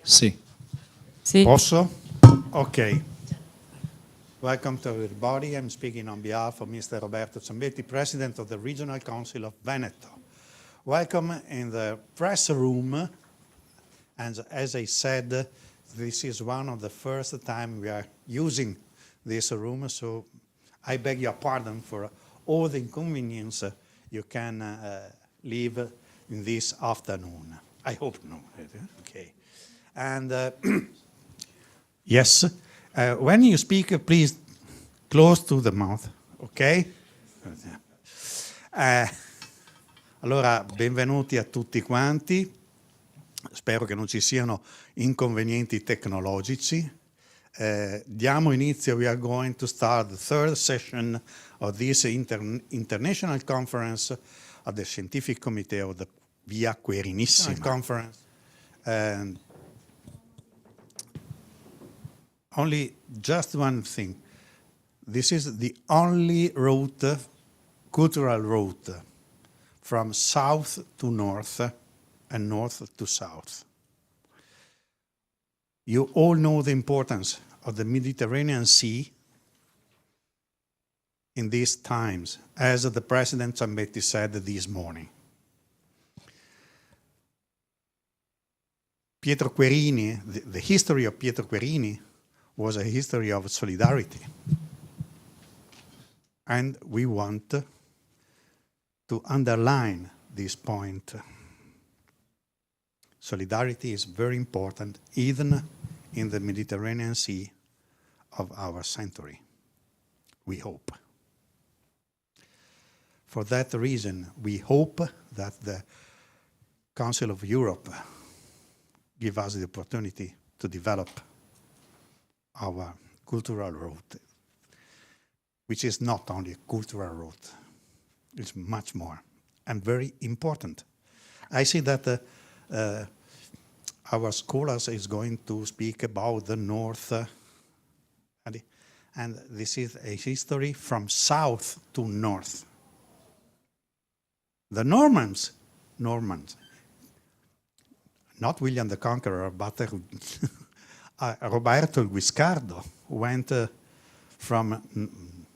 Sì. Sì. Posso? Ok. Welcome to everybody. I'm speaking on behalf of Mr. Roberto Zambetti, President of the Regional Council of Veneto. Welcome in the press room. And as I said, this is one of the first time we are using this room, so I beg your pardon for all the inconvenience you can live in this afternoon. I hope not. Okay. And yes, when you speak, please close to the mouth, ok? Allora, benvenuti a tutti quanti. Spero che non ci siano inconvenienti tecnologici. Diamo inizio. We are going to start the third session of this international conference of the scientific committee of the via Querinissima conference. And only just one thing. This is the only route, cultural route, from south to north and north to south. You all know the importance of the Mediterranean Sea in these times, as the President Zambetti said this morning. Pietro Querini, the history of Pietro Querini was a history of solidarity. And we want to underline this point. Solidarity is very important, even in the Mediterranean Sea of our century, we hope. For that reason, we hope that the Council of Europe give us the opportunity to develop our cultural route, which is not only a cultural route, it's much more and very important. I see that our scholars is going to speak about the north, and this is a history from south to north. The Normans, not William the Conqueror, but Roberto il Guiscardo went from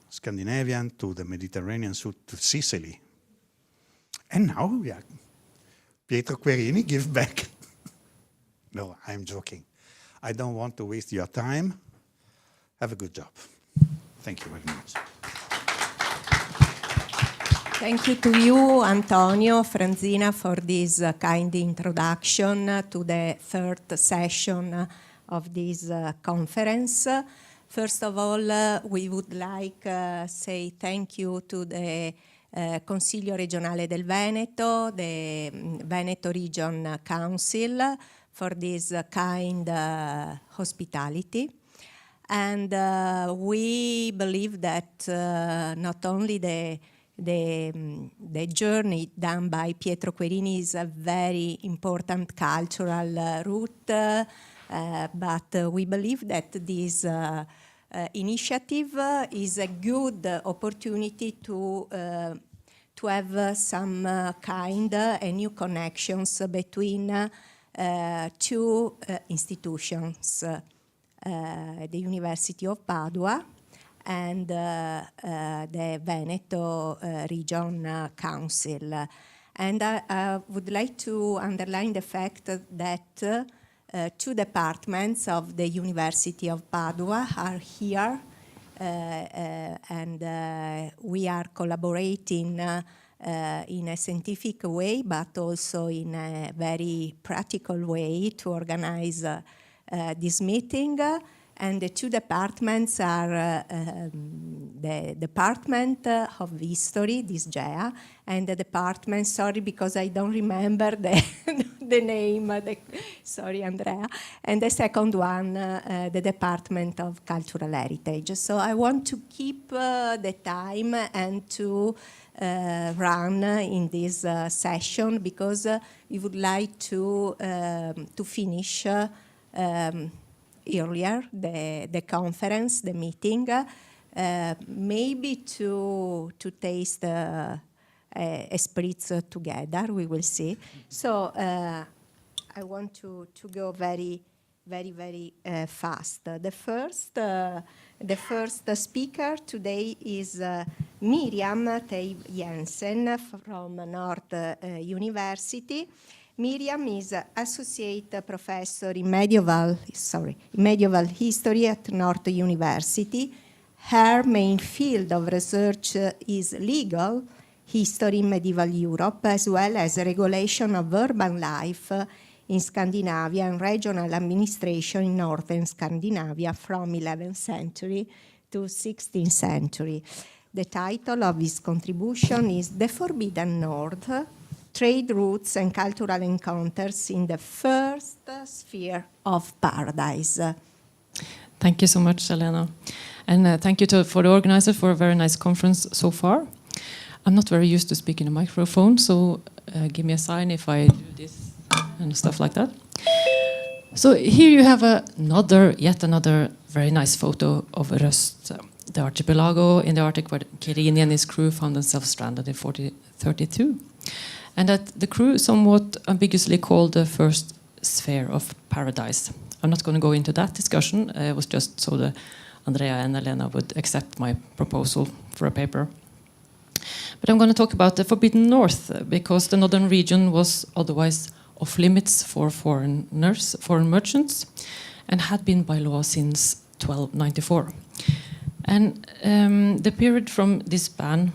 Scandinavian to the Mediterranean to Sicily. And now we are, Pietro Querini give back. No, I'm joking. I don't want to waste your time. Have a good job. Thank you very much. Thank you to you, Antonio Franzina, for this kind introduction to the third session of this conference. First of all, we would like to say thank you to the Consiglio regionale del Veneto, the Veneto Region Council, for this kind hospitality. And we believe that not only the journey done by Pietro Querini is a very important cultural route, but we believe that this initiative is a good opportunity to have some kind of new connections between two institutions, the University of Padua and the Veneto Region Council. And I would like to underline the fact that two departments of the University of Padua are here, and we are collaborating in a scientific way, but also in a very practical way to organize this meeting. And the two departments are the Department of History, this GEA, and the department, sorry because I don't remember the name, sorry Andrea, and the second one, the Department of Cultural Heritage. So I want to keep the time and to run in this session because we would like to finish earlier the conference, the meeting, maybe to taste a spritz together, we will see. So I want to go very very fast. The first speaker today is Miriam Teiv Jensen from North University. Miriam is associate professor in medieval history at North University. Her main field of research is legal history in medieval Europe, as well as regulation of urban life in Scandinavia and regional administration in northern Scandinavia from 11th century to 16th century. The title of his contribution is The Forbidden North, Trade Routes and Cultural Encounters in the First Sphere of Paradise. Thank you so much, Elena. And thank you for the organizer for a very nice conference so far. I'm not very used to speaking in a microphone, so give me a sign if I do this and stuff like that. So here you have yet another very nice photo of Røst, the archipelago in the Arctic where Querini and his crew found themselves stranded in 1432. And that the crew somewhat ambiguously called the first sphere of paradise. I'm not going to go into that discussion. It was just so that Andrea and Elena would accept my proposal for a paper. But I'm going to talk about the Forbidden North, because the northern region was otherwise off limits for foreign merchants, and had been by law since 1294. And the period from this ban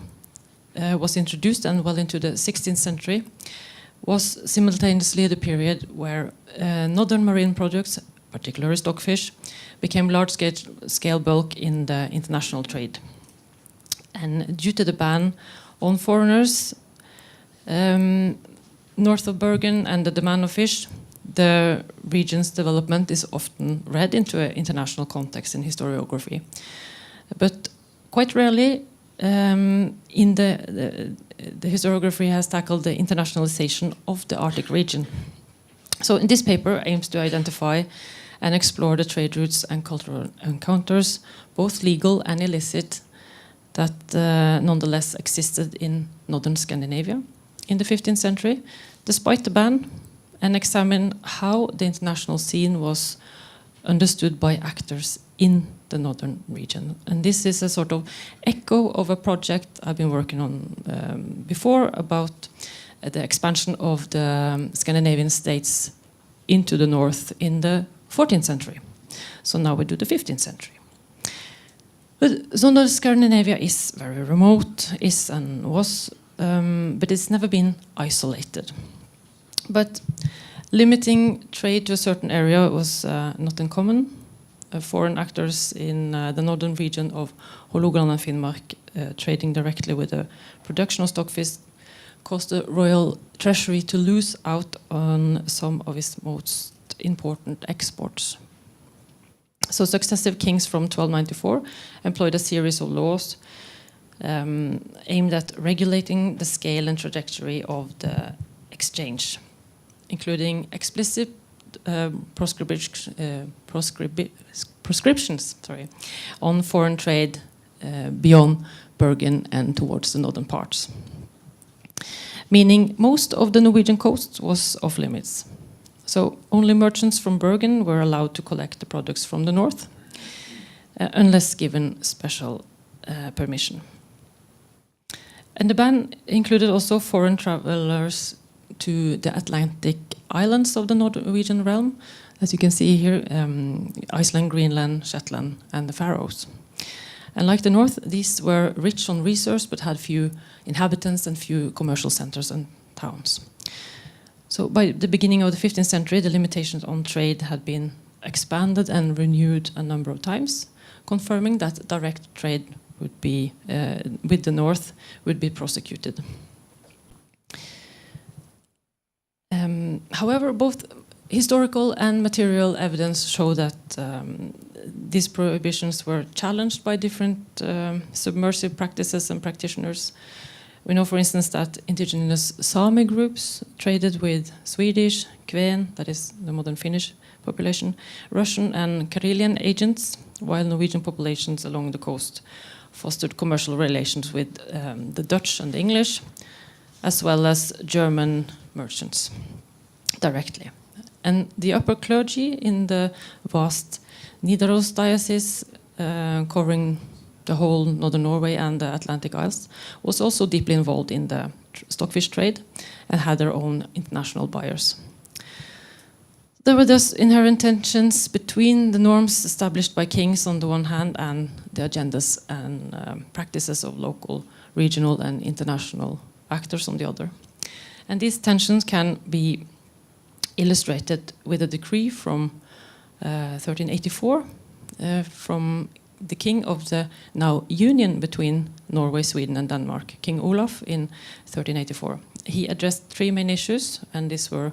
was introduced and well into the 16th century was simultaneously the period where northern marine products, particularly stockfish, became large-scale bulk in the international trade. And due to the ban on foreigners north of Bergen and the demand of fish, the region's development is often read into an international context in historiography. But quite rarely in the historiography has tackled the internationalization of the Arctic region. So in this paper aims to identify and explore the trade routes and cultural encounters, both legal and illicit, that nonetheless existed in northern Scandinavia in the 15th century, despite the ban, and examine how the international scene was understood by actors in the northern region. And this is a sort of echo of a project I've been working on before about the expansion of the Scandinavian states into the north in the 14th century. So now we do the 15th century. But Northern Scandinavia is very remote, is and was, but it's never been isolated. But limiting trade to a certain area was not uncommon. Foreign actors in the northern region of Hålogaland and Finnmark trading directly with the production of stockfish caused the royal treasury to lose out on some of its most important exports. So successive kings from 1294 employed a series of laws aimed at regulating the scale and trajectory of the exchange, including explicit prescriptions on foreign trade beyond Bergen and towards the northern parts. Meaning most of the Norwegian coast was off limits. So only merchants from Bergen were allowed to collect the products from the north, unless given special permission. And the ban included also foreign travelers to the Atlantic islands of the Norwegian realm, as you can see here, Iceland, Greenland, Shetland, and the Faroes. And like the north, these were rich on resource but had few inhabitants and few commercial centers and towns. So by the beginning of the 15th century, the limitations on trade had been expanded and renewed a number of times, confirming that direct trade would be with the north would be prosecuted. However, both historical and material evidence show that these prohibitions were challenged by different submersive practices and practitioners. We know, for instance, that indigenous Sami groups traded with Swedish, Kven, that is the modern Finnish population, Russian and Karelian agents, while Norwegian populations along the coast fostered commercial relations with the Dutch and the English, as well as German merchants directly. And the upper clergy in the vast Nidaros diocese, covering the whole northern Norway and the Atlantic Isles, was also deeply involved in the stockfish trade and had their own international buyers. There were thus inherent tensions between the norms established by kings on the one hand and the agendas and practices of local, regional and international actors on the other. And these tensions can be illustrated with a decree from 1384 from the king of the now union between Norway, Sweden and Denmark, King Olaf, in 1384. He addressed three main issues, and these were,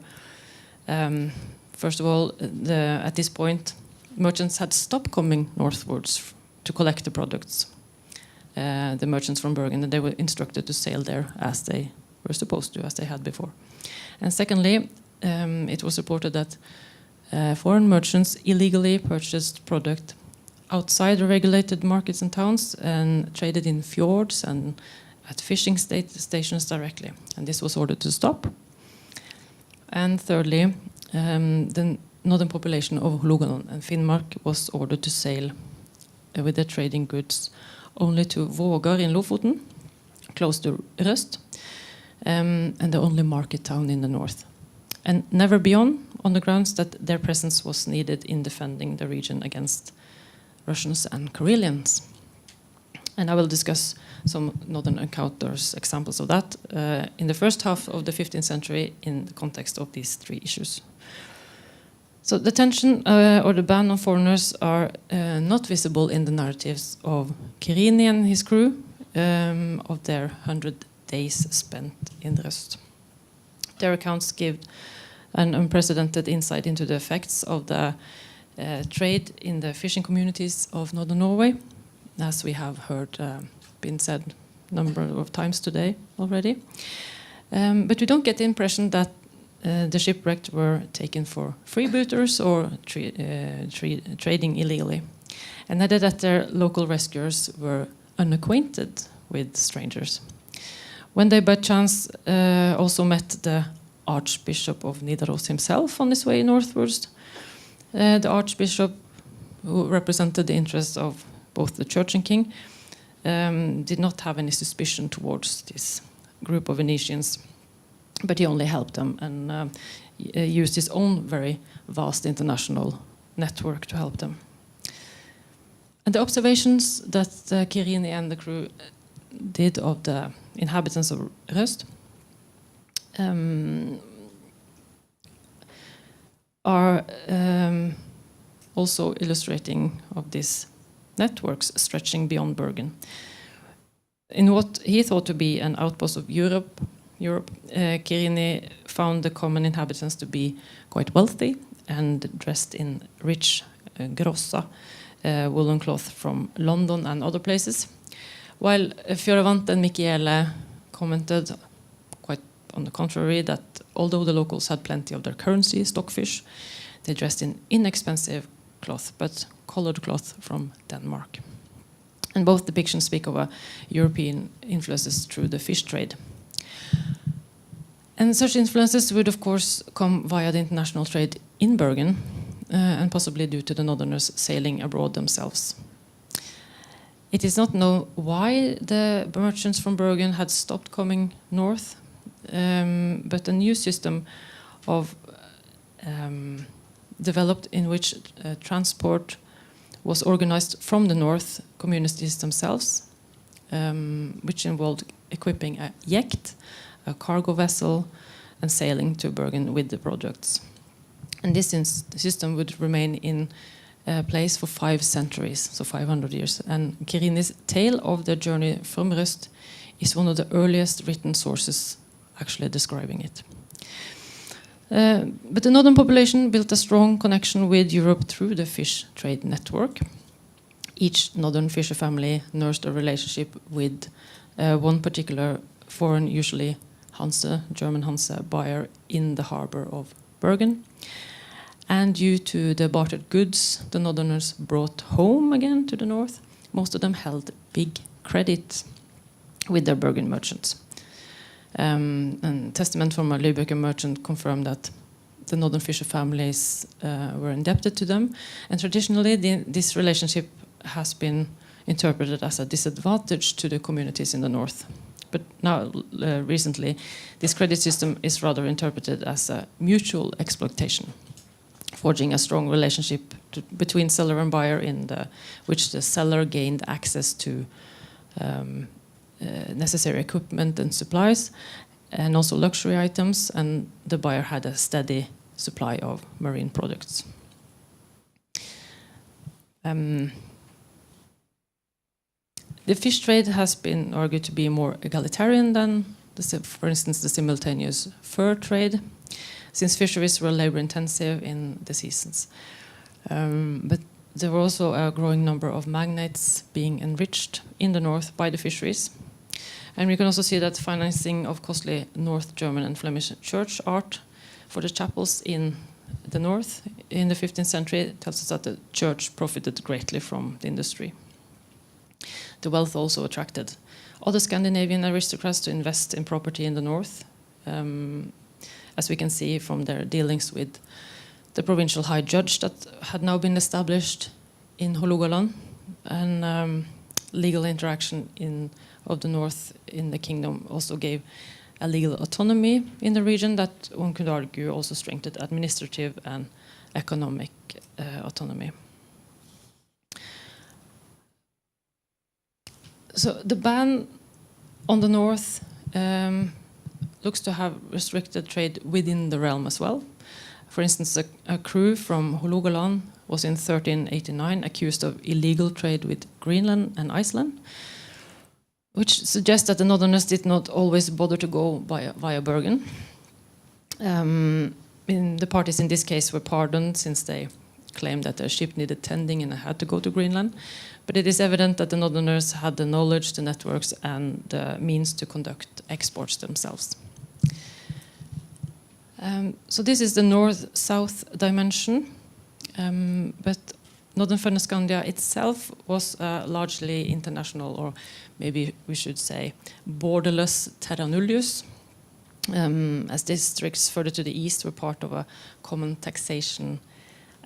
first of all, at this point, merchants had stopped coming northwards to collect the products, the merchants from Bergen, and they were instructed to sail there as they were supposed to, as they had before. And secondly, it was reported that foreign merchants illegally purchased product outside the regulated markets and towns and traded in fjords and at fishing stations directly. And this was ordered to stop. And thirdly, the northern population of Hålogaland and Finnmark was ordered to sail with their trading goods only to Vågar in Lofoten, close to Røst, and the only market town in the north. And never beyond, on the grounds that their presence was needed in defending the region against Russians and Karelians. And I will discuss some northern encounters, examples of that, in the first half of the 15th century in the context of these three issues. So the tension or the ban on foreigners are not visible in the narratives of Querini and his crew of their 100 days spent in Røst. Their accounts give an unprecedented insight into the effects of the trade in the fishing communities of northern Norway, as we have heard been said a number of times today already. But we don't get the impression that the shipwrecked were taken for freebooters or trading illegally, and neither that their local rescuers were unacquainted with strangers. When they by chance also met the Archbishop of Nidaros himself on his way northwards, the Archbishop, who represented the interests of both the church and king, did not have any suspicion towards this group of Venetians, but he only helped them and used his own very vast international network to help them. And the observations that Querini and the crew did of the inhabitants of Røst are also illustrating of these networks stretching beyond Bergen. In what he thought to be an outpost of Europe, Querini found the common inhabitants to be quite wealthy and dressed in rich grossa, woolen cloth from London and other places, while Fioravante and Michele commented quite on the contrary that although the locals had plenty of their currency, stockfish, they dressed in inexpensive cloth, but colored cloth from Denmark. And both depictions speak of European influences through the fish trade. And such influences would of course come via the international trade in Bergen, and possibly due to the northerners sailing abroad themselves. It is not known why the merchants from Bergen had stopped coming north, but a new system of developed in which transport was organized from the north communities themselves, which involved equipping a jekt, a cargo vessel, and sailing to Bergen with the products. And this system would remain in place for 5 centuries, so 500 years. And Querini's tale of the journey from Røst is one of the earliest written sources actually describing it. But the northern population built a strong connection with Europe through the fish trade network. Each northern fisher family nursed a relationship with one particular foreign, usually Hanse, German Hanse buyer in the harbor of Bergen. And due to the bartered goods the northerners brought home again to the north, most of them held big credit with their Bergen merchants. And testament from a Lübecker merchant confirmed that the northern fisher families were indebted to them, and traditionally this relationship has been interpreted as a disadvantage to the communities in the north. But now, recently, this credit system is rather interpreted as a mutual exploitation, forging a strong relationship between seller and buyer in which the seller gained access to necessary equipment and supplies, and also luxury items, and the buyer had a steady supply of marine products. The fish trade has been argued to be more egalitarian than, for instance, the simultaneous fur trade, since fisheries were labor-intensive in the seasons. But there were also a growing number of magnates being enriched in the north by the fisheries. And we can also see that financing of costly North German and Flemish church art for the chapels in the north in the 15th century tells us that the church profited greatly from the industry. The wealth also attracted other Scandinavian aristocrats to invest in property in the north, as we can see from their dealings with the provincial high judge that had now been established in Hålogaland, and legal interaction of the north in the kingdom also gave a legal autonomy in the region that one could argue also strengthened administrative and economic autonomy. So the ban on the north looks to have restricted trade within the realm as well. For instance, a crew from Hålogaland was in 1389 accused of illegal trade with Greenland and Iceland, which suggests that the northerners did not always bother to go via Bergen. The parties in this case were pardoned since they claimed that their ship needed tending and had to go to Greenland. But it is evident that the northerners had the knowledge, the networks, and the means to conduct exports themselves. So this is the north-south dimension, but northern Fennoscandia itself was largely international, or maybe we should say borderless terra nullius, as districts further to the east were part of a common taxation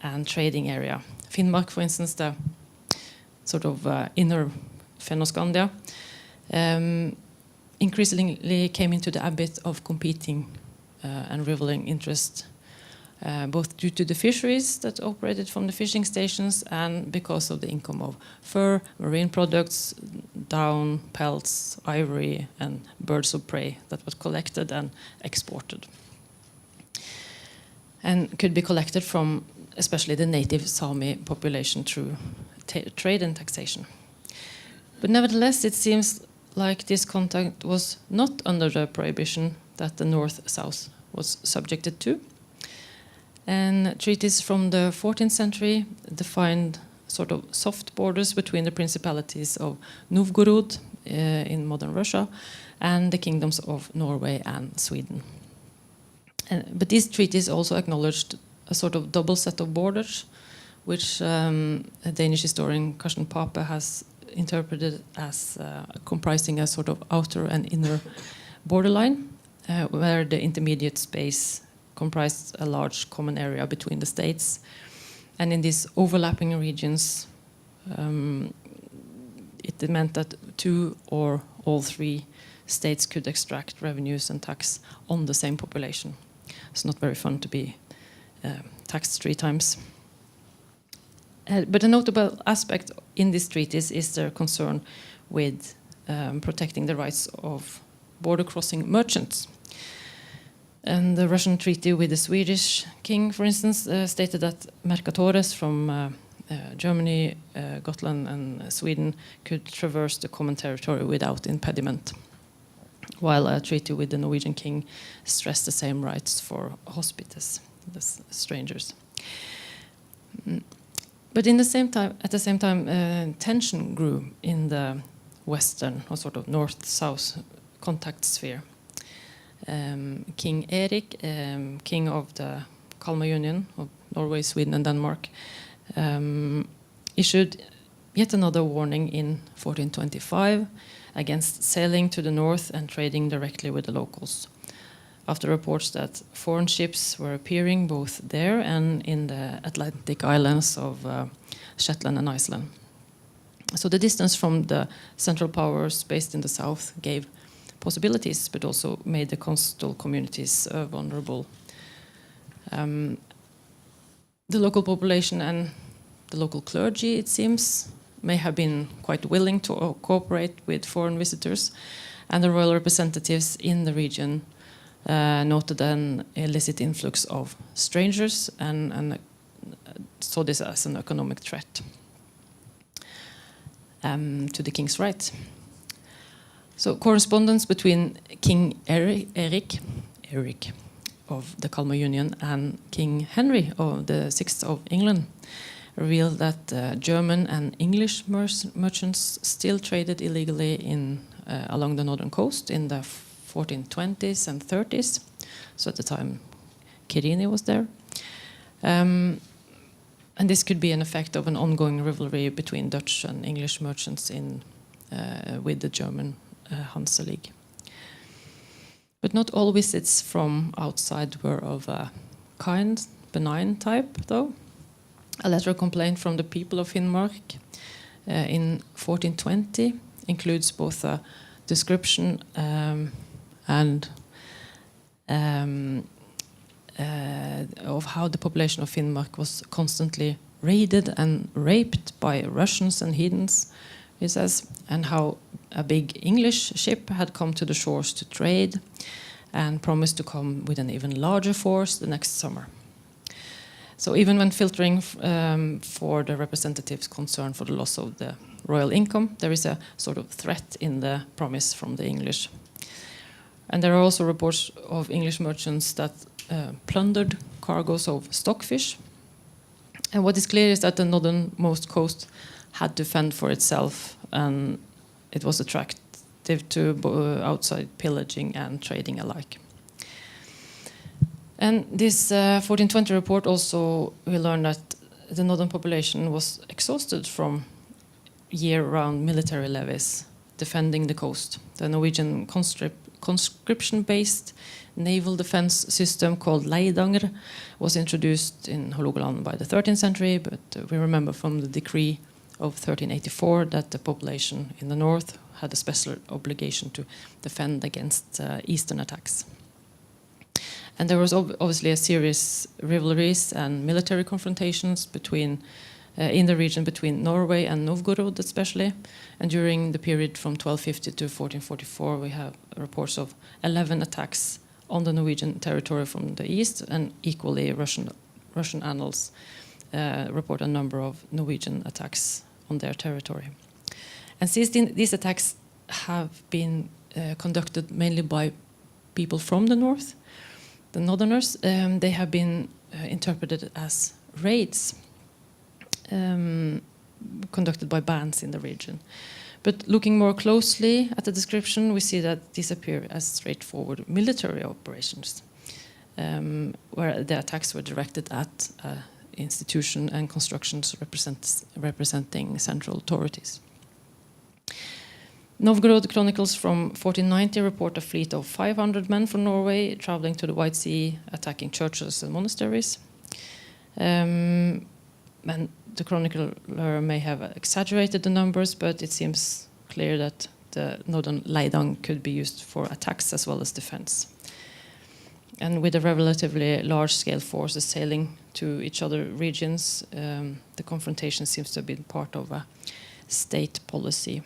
and trading area. Finnmark, for instance, the sort of inner Fennoscandia, increasingly came into the ambit of competing and rivaling interest, both due to the fisheries that operated from the fishing stations and because of the income of fur, marine products, down, pelts, ivory, and birds of prey that was collected and exported, and could be collected from especially the native Sami population through trade and taxation. But nevertheless, it seems like this contact was not under the prohibition that the north-south was subjected to. And treaties from the 14th century defined sort of soft borders between the principalities of Novgorod in modern Russia and the kingdoms of Norway and Sweden. But these treaties also acknowledged a sort of double set of borders, which a Danish historian Carsten Pape has interpreted as comprising a sort of outer and inner borderline, where the intermediate space comprised a large common area between the states. And in these overlapping regions, it meant that two or all three states could extract revenues and tax on the same population. It's not very fun to be taxed 3 times. But a notable aspect in these treaties is their concern with protecting the rights of border-crossing merchants. And the Russian treaty with the Swedish king, for instance, stated that mercatores from Germany, Gotland, and Sweden could traverse the common territory without impediment, while a treaty with the Norwegian king stressed the same rights for hospites, the strangers. But at the same time, tension grew in the western, or sort of north-south contact sphere. King Erik, king of the Kalmar Union of Norway, Sweden, and Denmark, issued yet another warning in 1425 against sailing to the north and trading directly with the locals, after reports that foreign ships were appearing both there and in the Atlantic islands of Shetland and Iceland. So the distance from the Central Powers based in the south gave possibilities, but also made the coastal communities vulnerable. The local population and the local clergy, it seems, may have been quite willing to cooperate with foreign visitors, and the royal representatives in the region noted an illicit influx of strangers and saw this as an economic threat to the king's right. So correspondence between King Eric of the Kalmar Union and King Henry of the VI of England revealed that German and English merchants still traded illegally along the northern coast in the 1420s and 30s. So at the time Querini was there. And this could be an effect of an ongoing rivalry between Dutch and English merchants with the German Hansa League. But not all visits from outside were of a kind, benign type, though. A letter of complaint from the people of Finnmark in 1420 includes both a description and of how the population of Finnmark was constantly raided and raped by Russians and heathens, he says, and how a big English ship had come to the shores to trade and promised to come with an even larger force the next summer. So even when filtering for the representatives concerned for the loss of the royal income, there is a sort of threat in the promise from the English. And there are also reports of English merchants that plundered cargoes of stockfish. And what is clear is that the northernmost coast had to fend for itself, and it was attractive to outside pillaging and trading alike. And this 1420 report also, we learned that the northern population was exhausted from year-round military levies defending the coast. The Norwegian conscription-based naval defense system called Leidanger was introduced in Hålogaland by the 13th century, but we remember from the decree of 1384 that the population in the north had a special obligation to defend against eastern attacks. And there was obviously a serious rivalries and military confrontations in the region between Norway and Novgorod especially. And during the period from 1250 to 1444, we have reports of 11 attacks on the Norwegian territory from the east, and equally Russian annals report a number of Norwegian attacks on their territory. And since these attacks have been conducted mainly by people from the north, the northerners, they have been interpreted as raids conducted by bands in the region. But looking more closely at the description, we see that these appear as straightforward military operations, where the attacks were directed at institutions and constructions representing central authorities. Novgorod Chronicles from 1490 report a fleet of 500 men from Norway traveling to the White Sea, attacking churches and monasteries. And the chronicler may have exaggerated the numbers, but it seems clear that the northern Leidang could be used for attacks as well as defense. And with a relatively large-scale forces sailing to each other regions, the confrontation seems to have been part of a state policy.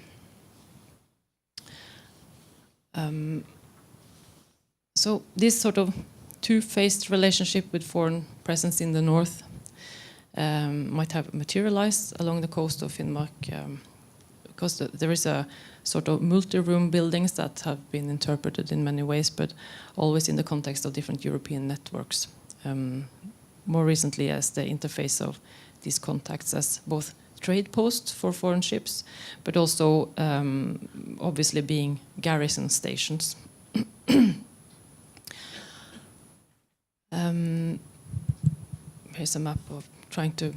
So this sort of two-faced relationship with foreign presence in the north might have materialized along the coast of Finnmark, because there is a sort of multi-room buildings that have been interpreted in many ways, but always in the context of different European networks. More recently as the interface of these contacts as both trade posts for foreign ships, but also obviously being garrison stations. Here's a map of trying to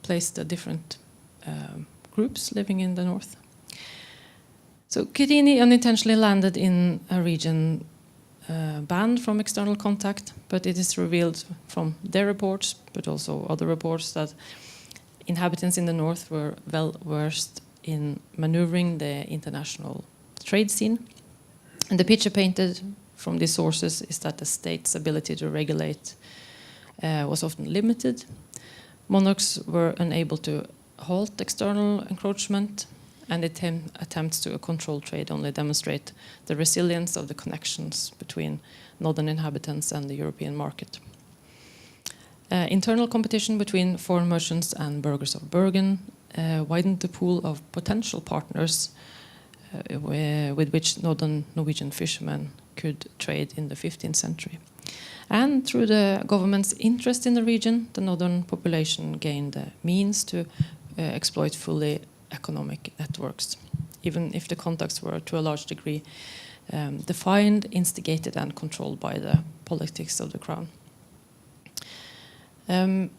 place the different groups living in the north. So Querini unintentionally landed in a region banned from external contact, but it is revealed from their reports, but also other reports, that inhabitants in the north were well versed in maneuvering the international trade scene. And the picture painted from these sources is that the state's ability to regulate was often limited. Monarchs were unable to halt external encroachment, and attempts to control trade only demonstrate the resilience of the connections between northern inhabitants and the European market. Internal competition between foreign merchants and burghers of Bergen widened the pool of potential partners with which northern Norwegian fishermen could trade in the 15th century. And through the government's interest in the region, the northern population gained the means to exploit fully economic networks, even if the contacts were to a large degree defined, instigated and controlled by the politics of the crown. And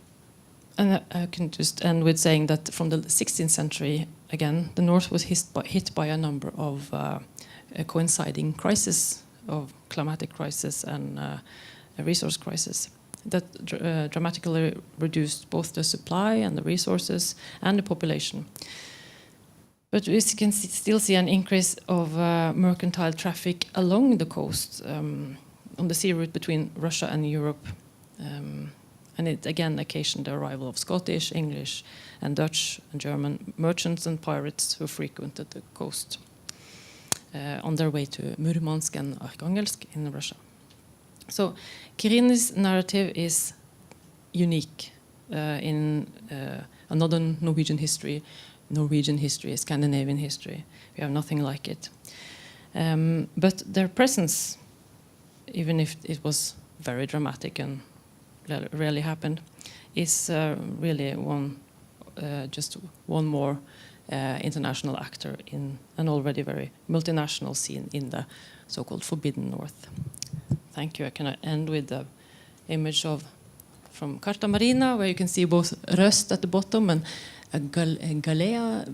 I can just end with saying that from the 16th century, again, the north was hit by a number of coinciding crises, of climatic crisis and a resource crisis that dramatically reduced both the supply and the resources and the population. But we can still see an increase of mercantile traffic along the coast on the sea route between Russia and Europe. And it again occasioned the arrival of Scottish, English, and Dutch and German merchants and pirates who frequented the coast on their way to Murmansk and Arkhangelsk in Russia. So Querini's narrative is unique in another Norwegian history, Scandinavian history. We have nothing like it. But their presence, even if it was very dramatic and rarely happened, is really just one more international actor in an already very multinational scene in the so-called Forbidden North. Thank you. I can end with the image from Carta Marina, where you can see both Röst at the bottom and a Galea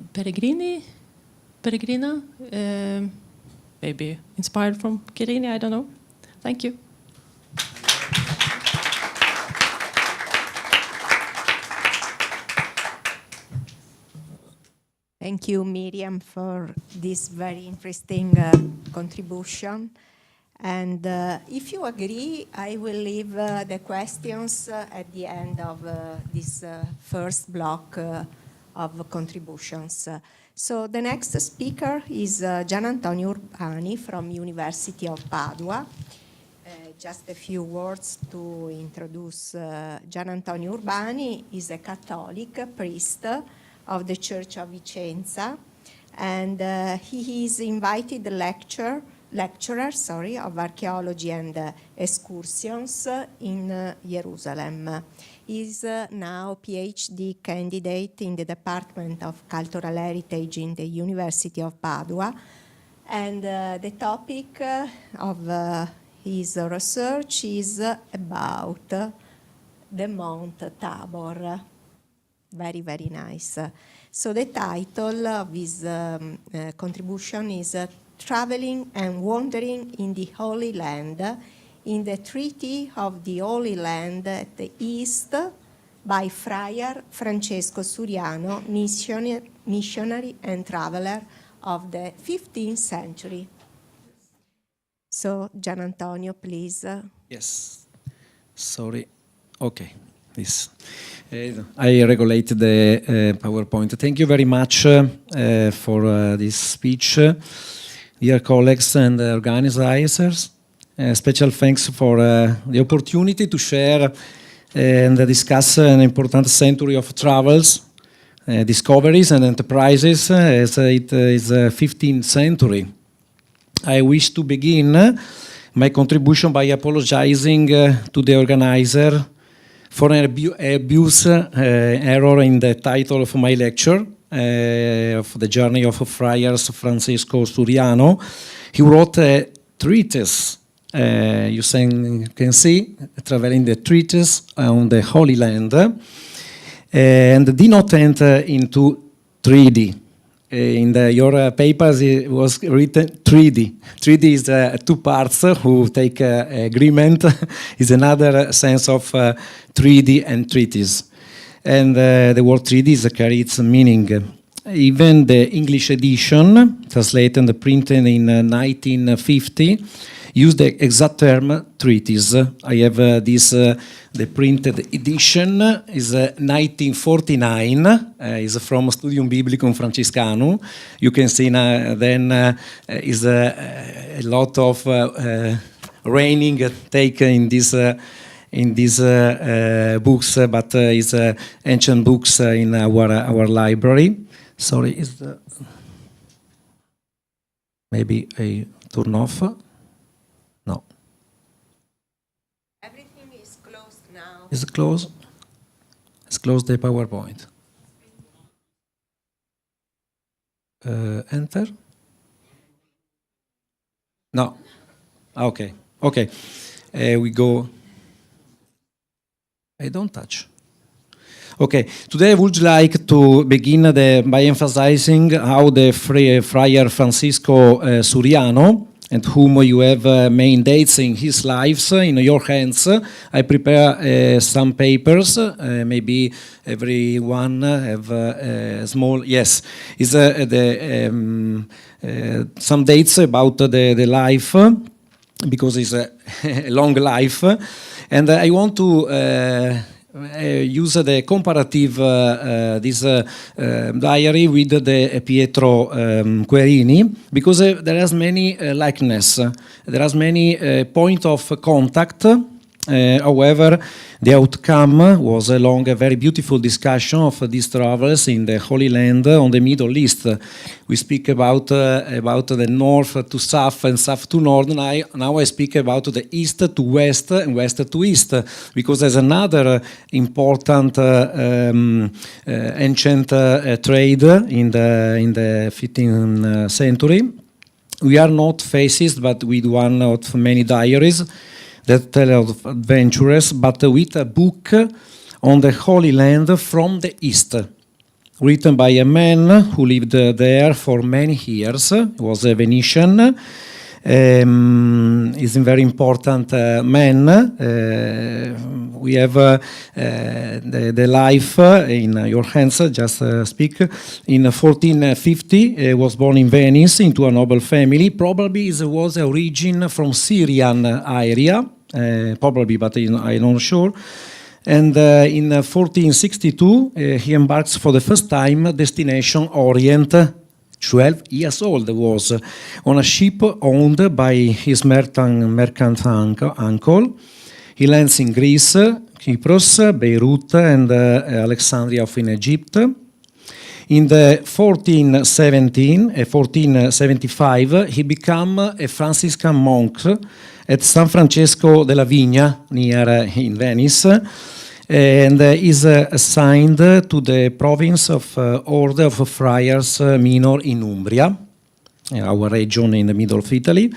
Peregrina, maybe inspired from Querini, I don't know. Thank you. Thank you, Miriam, for this very interesting contribution. And if you agree, I will leave the questions at the end of this first block of contributions. So the next speaker is Gian Antonio Urbani from University of Padua. Just a few words to introduce Gian Antonio Urbani. Is a Catholic priest of the Church of Vicenza, and he is invited lecturer of archaeology and excursions in Jerusalem. He is now PhD candidate in the Department of Cultural Heritage in the University of Padua, and the topic of his research is about the Mount Tabor. Very, very nice. So the title of his contribution is Traveling and Wandering in the Holy Land, in the Treaty of the Holy Land at the East by Friar Francesco Suriano, missionary and traveler of the 15th century. So, Gian Antonio, please. Yes. Sorry. Okay. This. I regulate the PowerPoint. Thank you very much for this speech, dear colleagues and organizers. Special thanks for the opportunity to share and discuss an important century of travels, discoveries and enterprises as it is 15th century. I wish to begin my contribution by apologizing to the organizer for an error in the title of my lecture, of the journey of Friars Francesco Suriano. He wrote a treatise, you can see, traveling the treatise on the Holy Land, and did not enter into 3D. in your papers it was written 3D. 3D is two parts who take agreement is another sense of 3D and treaties. And the word 3D is carry its meaning. Even the English edition, translated and printed in 1950, used the exact term treatise. I have this, the printed edition is 1949, is from Studium Biblicum Franciscanum. You can see then is a lot of reigning taken in these books, but is ancient books in our library. Sorry, is the maybe a turn off? No. Everything is closed now. Is it closed? Let's close the PowerPoint. Enter? No. Okay. Okay. We go. I don't touch. Okay, today I would like to begin by emphasizing how the Friar Francisco Suriano, and whom you have main dates in his lives in your hands. I prepare some papers, maybe everyone have a small, yes, is some dates about the life, because it's a long life, and I want to use the comparative this diary with the Pietro Querini, because there is many likeness, there is many point of contact. However, the outcome was a long, very beautiful discussion of these travels in the Holy Land on the Middle East. We speak about the north to south and south to north. Now I speak about the east to west and west to east, because there's another important ancient trade in the 15th century. We are not fascist, but with one of many diaries that tell of adventurers, but with a book on the Holy Land from the East, written by a man who lived there for many years. He was a Venetian. He's a very important man. We have the life in your hands, just speak. In 1450, he was born in Venice into a noble family. Probably it was origin from Syrian area, probably, but I'm not sure. And in 1462, he embarks for the first time destination Orient. 12 years old was on a ship owned by his merchant uncle. He lands in Greece, Cyprus, Beirut, and Alexandria in Egypt. In the 1475, he became a Franciscan monk at San Francesco della Vigna, near in Venice, and is assigned to the province of Order of Friars Minor in Umbria, our region in the middle of Italy.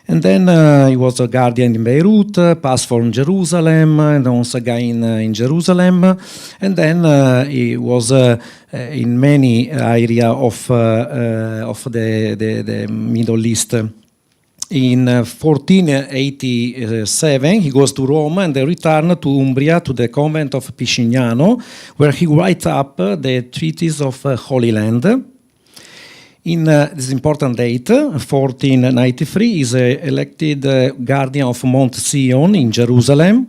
And then he was a guardian in Beirut, passed from Jerusalem, and once again in Jerusalem. And then he was in many areas of the Middle East. In 1487, he goes to Rome and returned to Umbria, to the convent of Piscignano, where he writes up the treatise of Holy Land. In this important date, 1493, he is elected guardian of Mount Sion in Jerusalem.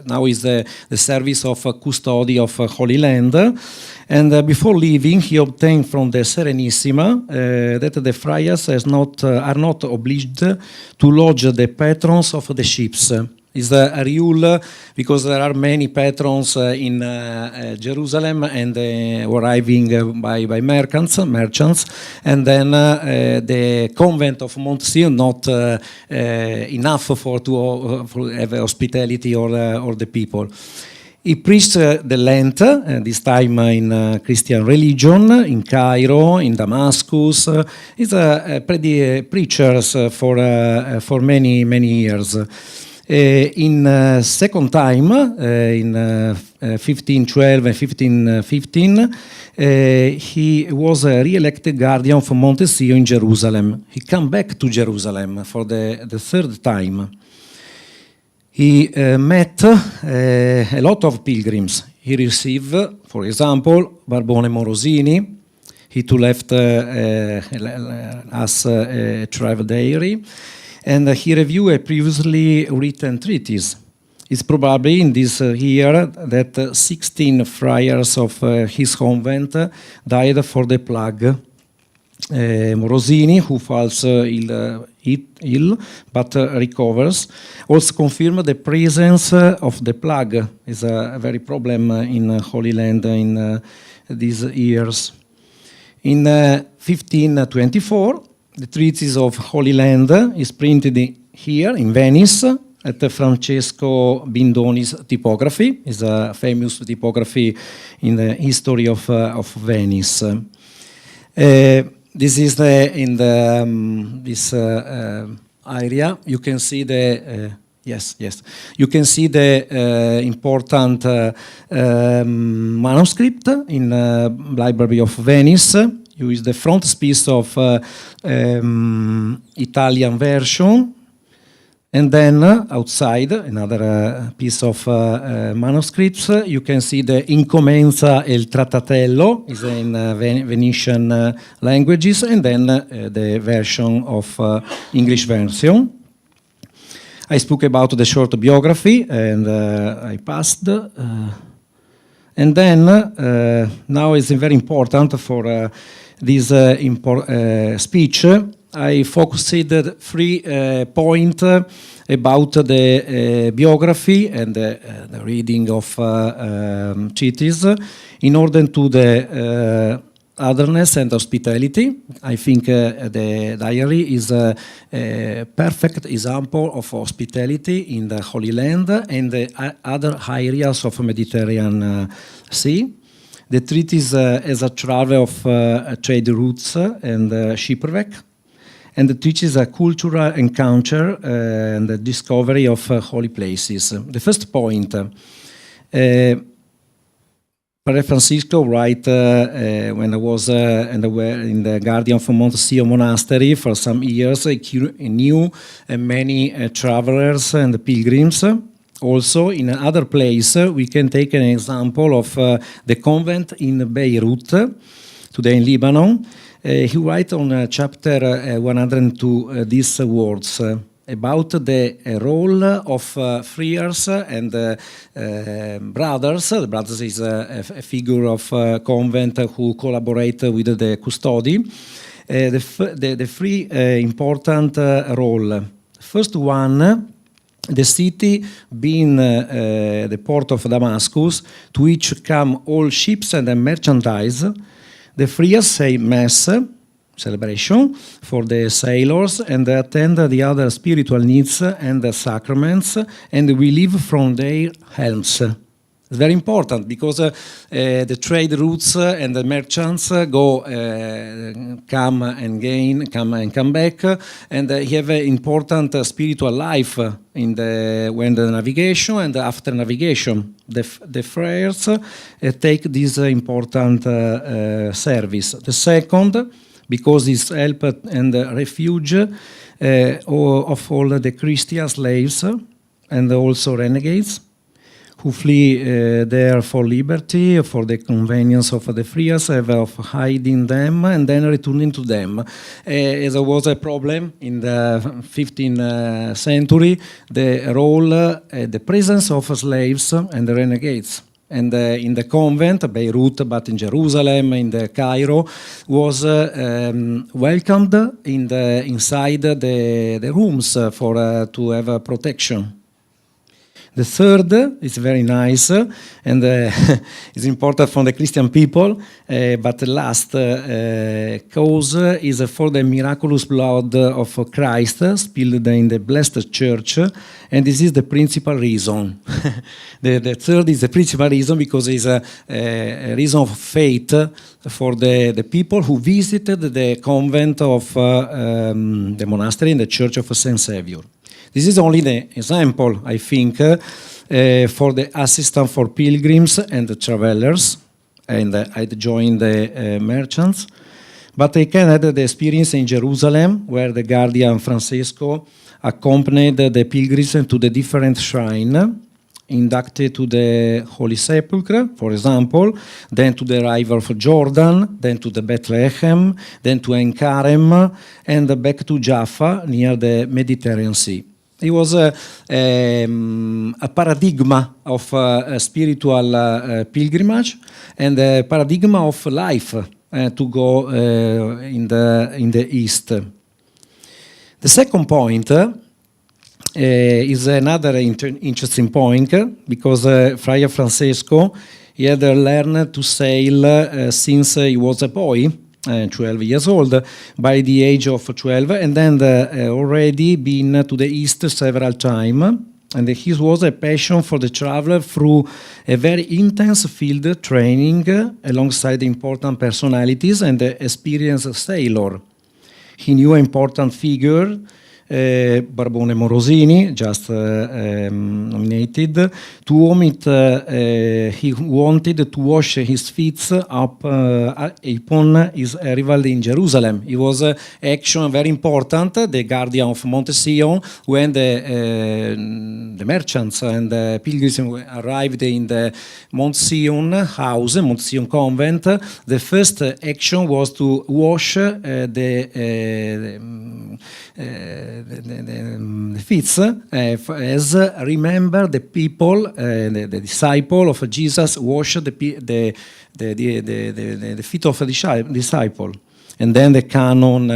Now is the service of custody of Holy Land. And before leaving, he obtained from the Querinissima that the friars are not obliged to lodge the patrons of the ships. Is a rule because there are many patrons in Jerusalem and arriving by merchants, and then the convent of Mount Sion not enough to have hospitality or the people. He preached the Lent, this time in Christian religion, in Cairo, in Damascus. He's a preacher for many years. In second time, in 1512 and 1515, he was a re-elected guardian for Montesio in Jerusalem. He came back to Jerusalem for the third time. He met a lot of pilgrims. He received, for example, Barbone Morosini. He too left us a travel diary. And he reviewed a previously written treatise. It's probably in this year that 16 friars of his convent died for the plague. Morosini, who falls ill but recovers, also confirmed the presence of the plague. Is a very problem in Holy Land in these years. In 1524, the treatise of Holy Land is printed here in Venice at Francesco Bindoni's typography. It's a famous typography in the history of Venice. This is in this area. You can see the yes. You can see the important manuscript in Library of Venice. Is the frontispiece of Italian version, and then outside another piece of manuscripts. You can see the Incommenza e il Trattatello is in Venetian languages, and then the version of English version. I spoke about the short biography, and I passed. And then now it's very important for this speech. I focused 3 points about the biography and the reading of treatise in order to the otherness and hospitality. I think the diary is a perfect example of hospitality in the Holy Land and the other areas of Mediterranean Sea. The treatise is a travel of trade routes and shipwreck, and it teaches a cultural encounter and the discovery of holy places. The first point, Padre Francisco write when I was in the Guardian for Montesio Monastery for some years, I knew many travelers and pilgrims. Also, in another place, we can take an example of the convent in Beirut, today in Lebanon. He writes on chapter 102 these words about the role of friars and brothers. The brothers is a figure of convent who collaborate with the custody. The 3 important role. First one, the city being the port of Damascus, to which come all ships and merchandise. The friars say mass, celebration, for the sailors, and attend the other spiritual needs and the sacraments, and we live from their helms. It's very important because the trade routes and the merchants go, come and come back, and have an important spiritual life in when the navigation and after navigation. The friars take this important service. The second, because it's help and refuge of all the Christian slaves and also renegades who flee there for liberty, for the convenience of the friars, of hiding them and then returning to them. As there was a problem in the 15th century, the role, the presence of slaves and the renegades. And in the convent, Beirut, but in Jerusalem, in the Cairo, was welcomed inside the rooms for to have protection. The third is very nice and is important for the Christian people, but the last cause is for the miraculous blood of Christ spilled in the blessed church, and this is the principal reason. The third is the principal reason because it's a reason of faith for the people who visited the convent of the monastery and the church of Saint Saviour. This is only the example, I think, for the assistance for pilgrims and the travelers, and I'd join the merchants. But I can add the experience in Jerusalem, where the guardian Francesco accompanied the pilgrims to the different shrine, inducted to the Holy Sepulchre, for example, then to the river of Jordan, then to the Bethlehem, then to Ein Karem, and back to Jaffa, near the Mediterranean Sea. It was a paradigm of spiritual pilgrimage and a paradigm of life to go in the East. The second point is another interesting point, because Friar Francesco, he had learned to sail since he was a boy, 12 years old, by the age of 12, and then already been to the East several times. And his was a passion for the traveler through a very intense field training alongside important personalities and experienced sailor. He knew important figure, Barbone Morosini, just nominated, to whom he wanted to wash his feet up upon his arrival in Jerusalem. It was an action very important, the guardian of Monte Sion, when the merchants and the pilgrims arrived in the Monte Sion house, Monte Sion convent. The first action was to wash the feet, as remember the people, the disciple of Jesus washed the feet of a disciple. And then the canon,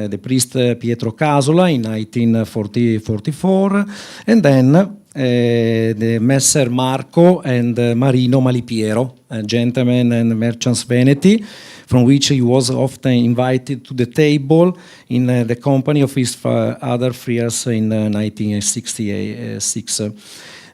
the priest Pietro Casola in 1944, and then the Messer Marco and Marino Malipiero, gentlemen and merchants Veneti, from which he was often invited to the table in the company of his other friars in 1966.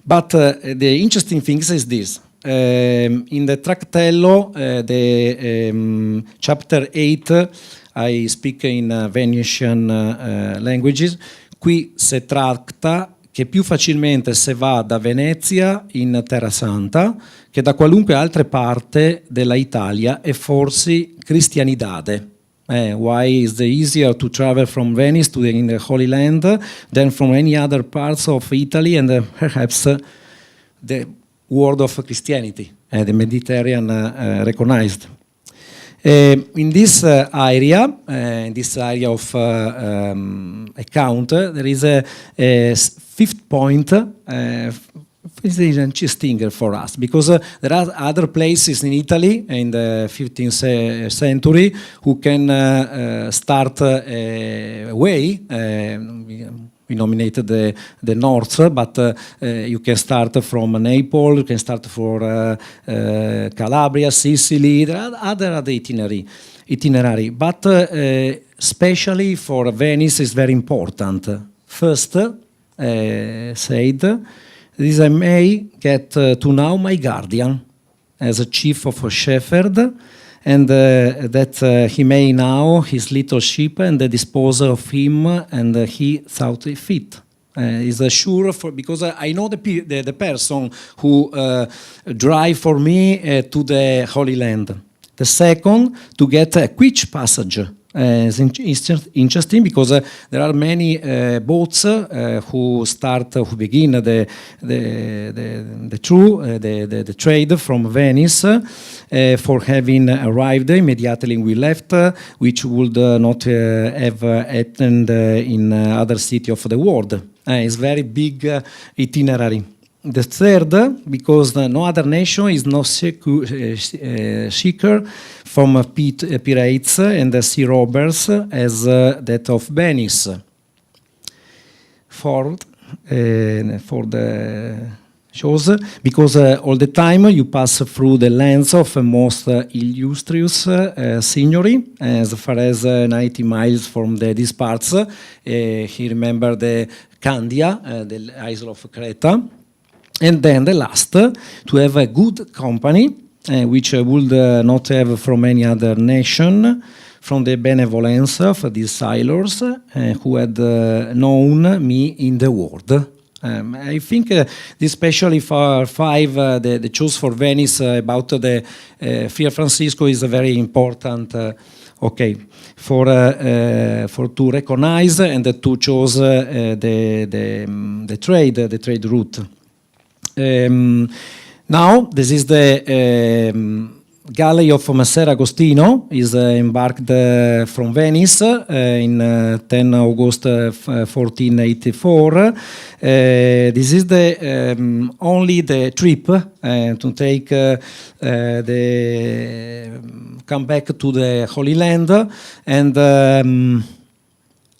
But the interesting thing is this. In the Tractello, the chapter 8, I speak in Venetian languages. Qui si tratta che più facilmente se va da Venezia in Terra Santa che da qualunque altra parte della Italia e forse cristianidade. Why is it easier to travel from Venice to in the Holy Land than from any other parts of Italy and perhaps the world of Christianity, the Mediterranean recognized. In this area of account, there is a fifth point. This is interesting for us because there are other places in Italy in the 15th century who can start a way. We nominated the north, but you can start from Naples, you can start for Calabria, Sicily. There are other itinerary, but especially for Venice is very important. First, said, this I may get to know my guardian as a chief of a shepherd, and that he may know his little sheep and dispose of him, and he thought it fit. Is sure for because I know the person who drive for me to the Holy Land. The second, to get a quick passage. It's interesting because there are many boats who begin the trade from Venice for having arrived immediately we left, which would not have happened in other cities of the world. It's very big itinerary. The third, because no other nation is not secure from pirates and sea robbers as that of Venice. Fourth, for the shows, because all the time you pass through the lands of a most illustrious scenery, as far as 90 miles from these parts. He remembered the Candia, the isle of Creta. And then the last, to have a good company, which would not have from any other nation, from the benevolence of these sailors who had known me in the world. I think especially for the choice for Venice about the Friar Francisco is a very important for to recognize and to choose the trade route. Now this is the galley of Messer Agostino is embarked from Venice in 10 August 1484. This is the only the trip to take come back to the Holy Land, and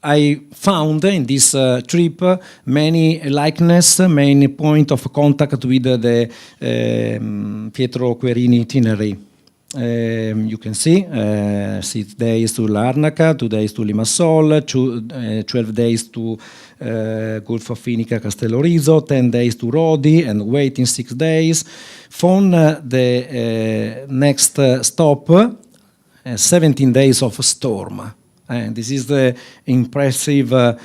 I found in this trip many likeness, many point of contact with the Pietro Querini itinerary. You can see 6 days to Larnaca, 2 days to Limassol, 12 days to Gulf of Finica, Castello Rizzo, 10 days to Rodi, and waiting 6 days. From the next stop, 17 days of storm. And this is the impressive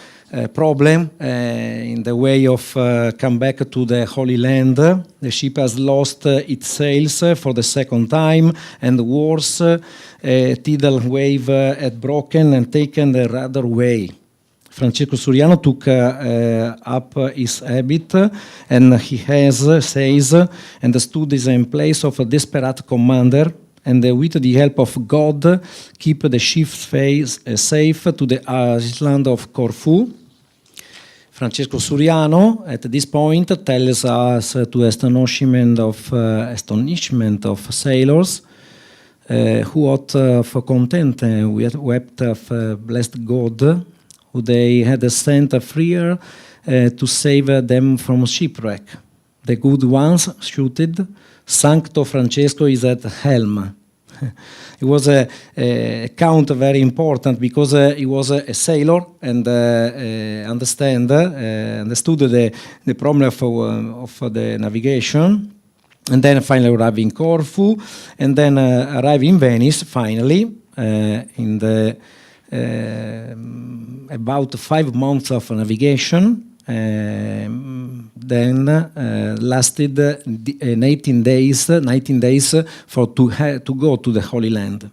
problem in the way of come back to the Holy Land. The ship has lost its sails for the second time, and worse, tidal wave had broken and taken the rudder way. Francesco Suriano took up his habit, and he says, and stood in place of a desperate commander, and with the help of God, keep the ship safe to the island of Corfu. Francesco Suriano, at this point, tells us to astonishment of sailors, who out of content wept of blessed God, who they had sent a friar to save them from shipwreck. The good ones shooted. Sancto Francesco is at helm. It was a count very important because he was a sailor and understood the problem of the navigation, and then finally arrived in Corfu, and then arrived in Venice finally in the about 5 months of navigation. Then lasted 19 days for to go to the Holy Land.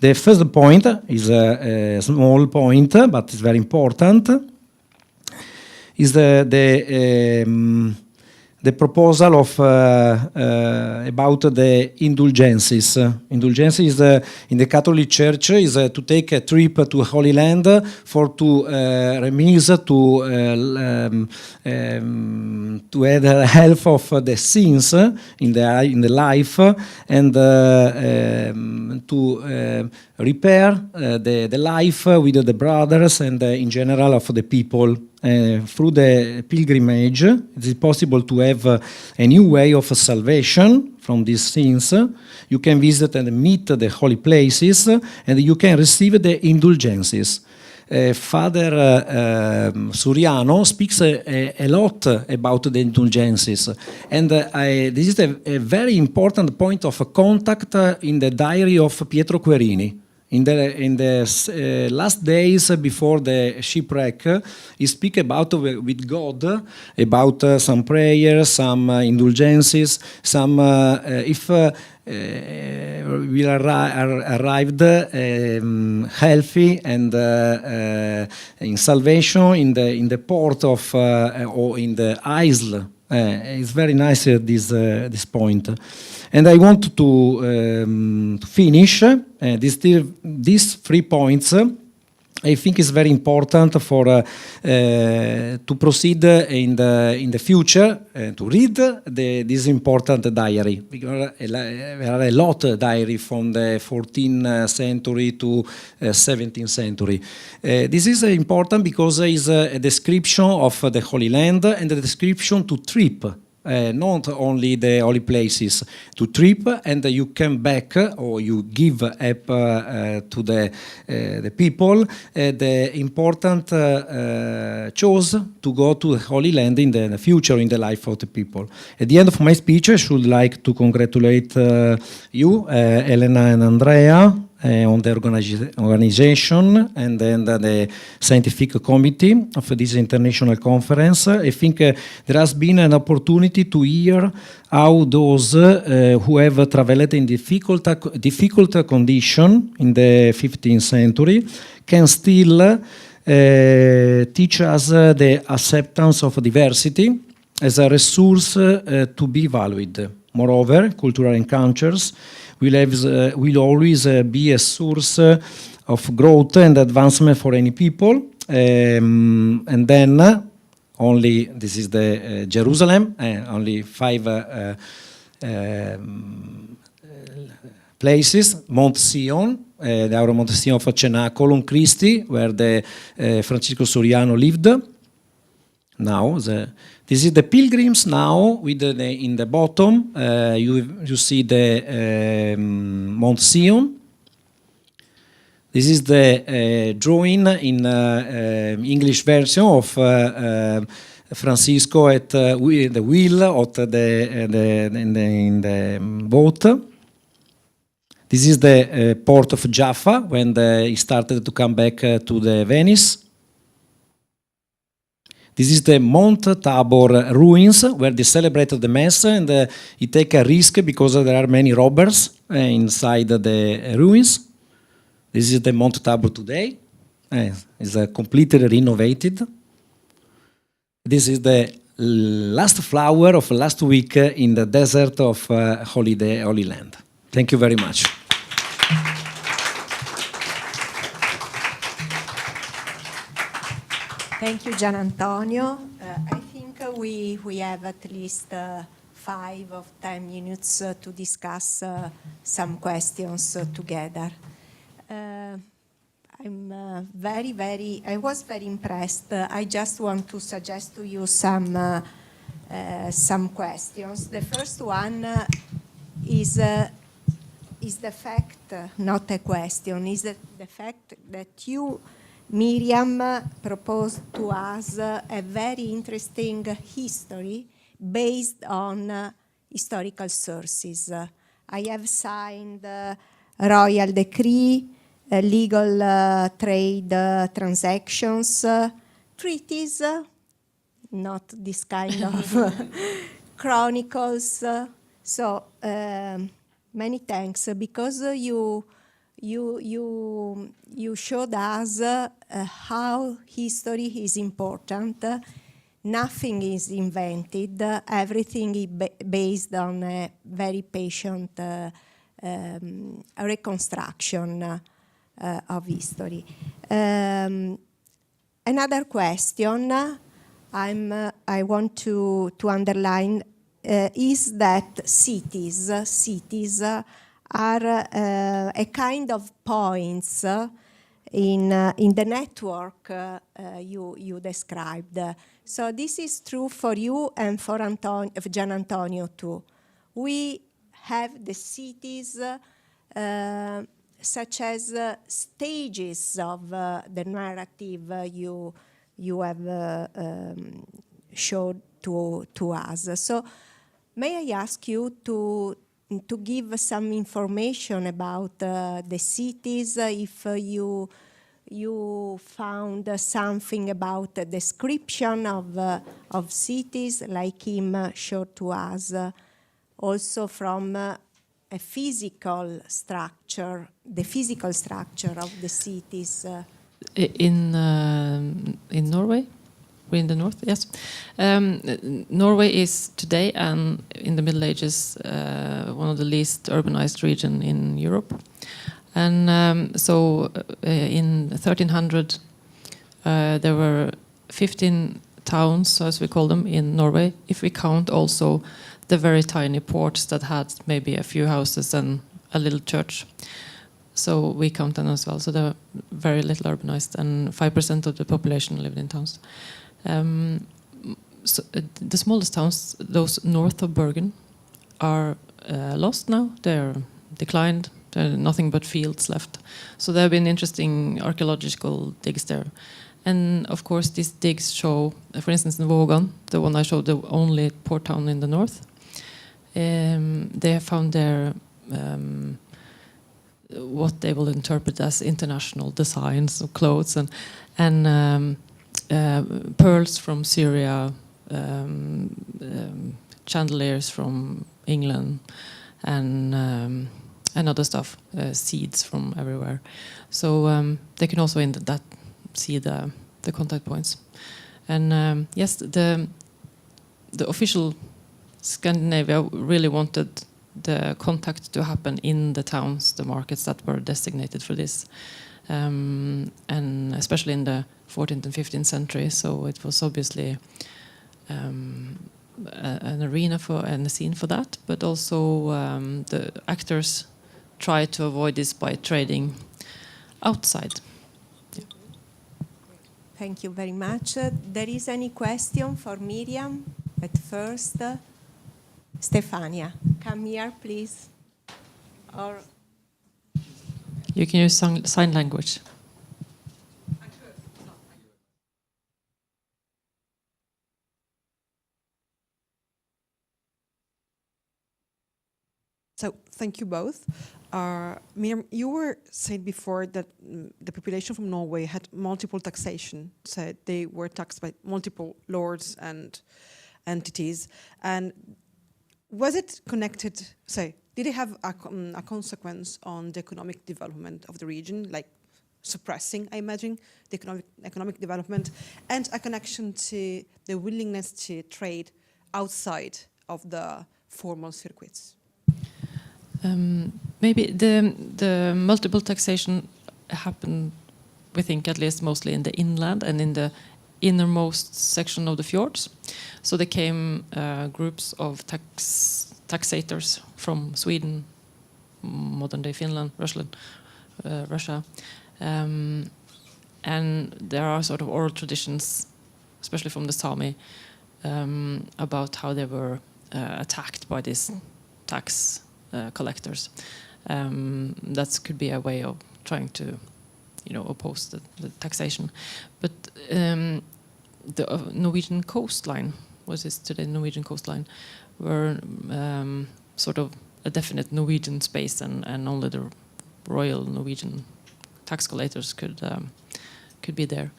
The first point is a small point, but it's very important. Is the proposal of about the indulgences. Indulgences in the Catholic Church is to take a trip to Holy Land for to remise to have the health of the sins in the life, and to repair the life with the brothers and in general of the people. Through the pilgrimage, it is possible to have a new way of salvation from these sins. You can visit and meet the holy places, and you can receive the indulgences. Father Suriano speaks a lot about the indulgences, and this is a very important point of contact in the diary of Pietro Querini. In the last days before the shipwreck, he speaks about with God about some prayers, some indulgences, some if we arrived healthy and in salvation in the port of or in the isle. It's very nice this point. And I want to finish these 3 points. I think it's very important for to proceed in the future to read this important diary, because there are a lot of diary from the 14th century to 17th century. This is important because it's a description of the Holy Land and a description to trip not only the holy places to trip, and you come back or you give up to the people the important chose to go to the Holy Land in the future, in the life of the people. At the end of my speech, I should like to congratulate you, Elena and Andrea, on the organization and then the scientific committee of this international conference. I think there has been an opportunity to hear how those who have traveled in difficult condition in the 15th century can still teach us the acceptance of diversity as a resource to be valued. Moreover, cultural encounters will always be a source of growth and advancement for any people. And then only, this is the Jerusalem, only 5 places, Mount Sion, the Mount Sion of Cenacolo on Christi, where the Francisco Soriano lived. Now, this is the pilgrims now, with in the bottom, you see the Mount Sion. This is the drawing in English version of Francisco at the wheel of in the boat. This is the port of Jaffa, when he started to come back to the Venice. This is the Mount Tabor ruins, where they celebrated the Mass, and he take a risk because there are many robbers inside the ruins. This is the Mount Tabor today. It's completely renovated. This is the last flower of last week in the desert of Holy Land. Thank you very much. Thank you, Gian Antonio. I think we have at least 5 or 10 minutes to discuss some questions together. I was very impressed. I just want to suggest to you some questions. The first one is the fact, not a question, is the fact that you, Miriam, proposed to us a very interesting history based on historical sources. I have signed royal decree, legal trade transactions, treaties, not this kind of chronicles. So many thanks, because you showed us how history is important. Nothing is invented. Everything is based on a very patient reconstruction of history. Another question I want to underline is that cities are a kind of points in the network you described. So this is true for you and for Gian Antonio too. We have the cities such as stages of the narrative you have showed to us. So may I ask you to give some information about the cities, if you found something about the description of cities, like him showed to us, also from a physical structure, the physical structure of the cities. In Norway? We're in the north, yes. Norway is today, and in the Middle Ages, one of the least urbanized region in Europe. And so in 1300, there were 15 towns, as we call them, in Norway, if we count also the very tiny ports that had maybe a few houses and a little church. So we count them as well. So they're very little urbanized, and 5% of the population lived in towns. the smallest towns, those north of Bergen, are lost now. They're declined. There are nothing but fields left. So there have been interesting archaeological digs there. And of course, these digs show, for instance, in Vågan, the one I showed, the only port town in the north, they have found there what they will interpret as international designs of clothes and pearls from Syria, chandeliers from England, and other stuff, seeds from everywhere. So they can also in that see the contact points. And yes, the official Scandinavia really wanted the contact to happen in the towns, the markets that were designated for this, and especially in the 14th and 15th century. So it was obviously an arena for and a scene for that, but also the actors tried to avoid this by trading outside. Yeah. Thank you very much. There is any question for Miriam at first? Stefania, come here, please. Or you can use sign language. So thank you both. Miriam, you were saying before that the population from Norway had multiple taxation, so they were taxed by multiple lords and entities. And was it connected, say, did it have a consequence on the economic development of the region, like suppressing, I imagine, the economic development, and a connection to the willingness to trade outside of the formal circuits? Maybe the multiple taxation happened, we think, at least mostly in the inland and in the innermost section of the fjords. So there came groups of taxators from Sweden, modern-day Finland, Russia. And there are sort of oral traditions, especially from the Sami, about how they were attacked by these tax collectors. That could be a way of trying to, oppose the taxation. But the Norwegian coastline, what is today Norwegian coastline, were sort of a definite Norwegian space, and only the royal Norwegian tax collectors could be there.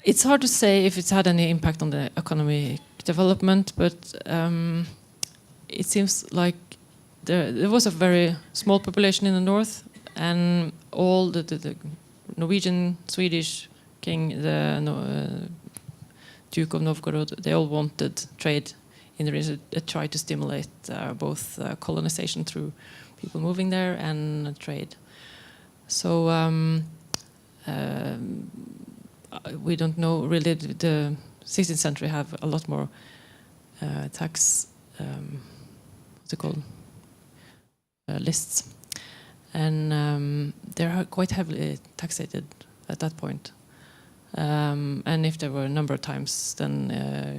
It's hard to say if it's had any impact on the economic development, but it seems like there was a very small population in the north, and all the Norwegian, Swedish king, the Duke of Novgorod, they all wanted trade in the region. They tried to stimulate both colonization through people moving there and trade. So we don't know really. The 16th century have a lot more tax, what's it called, lists, and they are quite heavily taxated at that point. And if there were a number of times, then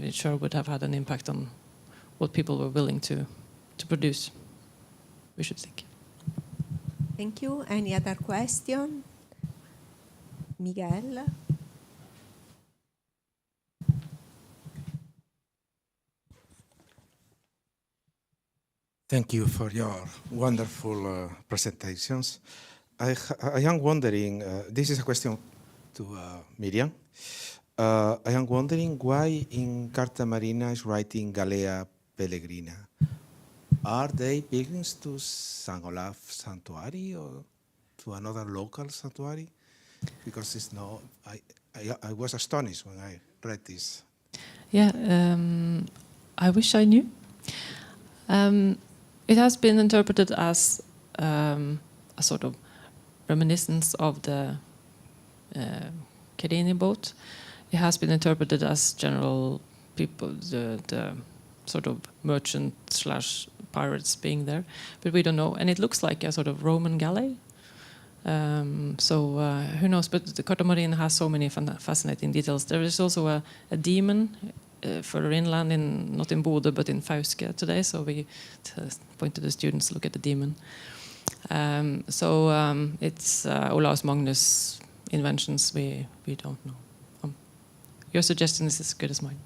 it sure would have had an impact on what people were willing to produce, we should think. thank you. Any other question? Miguel? Thank you for your wonderful presentations. I am wondering, this is a question to Miriam. I am wondering why in Carta Marina is writing Galea Pellegrina. Are they pilgrims to St. Olaf Sanctuary or to another local sanctuary? Because it's no, I was astonished when I read this. Yeah, I wish I knew. It has been interpreted as a sort of reminiscence of the Querini boat. It has been interpreted as general people, the sort of merchant / pirates being there, but we don't know. And it looks like a sort of Roman galley, So who knows? But the Cordomarine has so many fascinating details. There is also a demon further inland, not in Bodø but in Fauske today. So we point to the students, look at the demon. It's Olaus Magnus' inventions. We don't know. Your suggestion is as good as mine.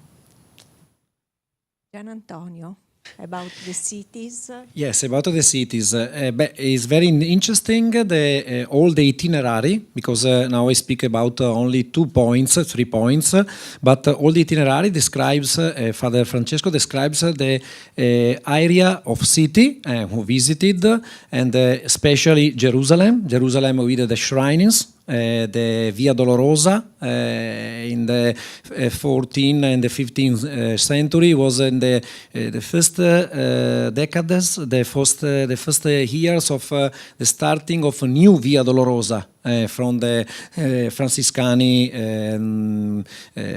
Gian Antonio, about the cities. Yes, about the cities. It's very interesting, all the itinerary, because now I speak about only 3 points, but all the itinerary describes, Father Francesco describes the area of city who visited, and especially Jerusalem with the shrines, the Via Dolorosa in the 14th and the 15th century was in the first decades, the first years of the starting of a new Via Dolorosa from the Franciscani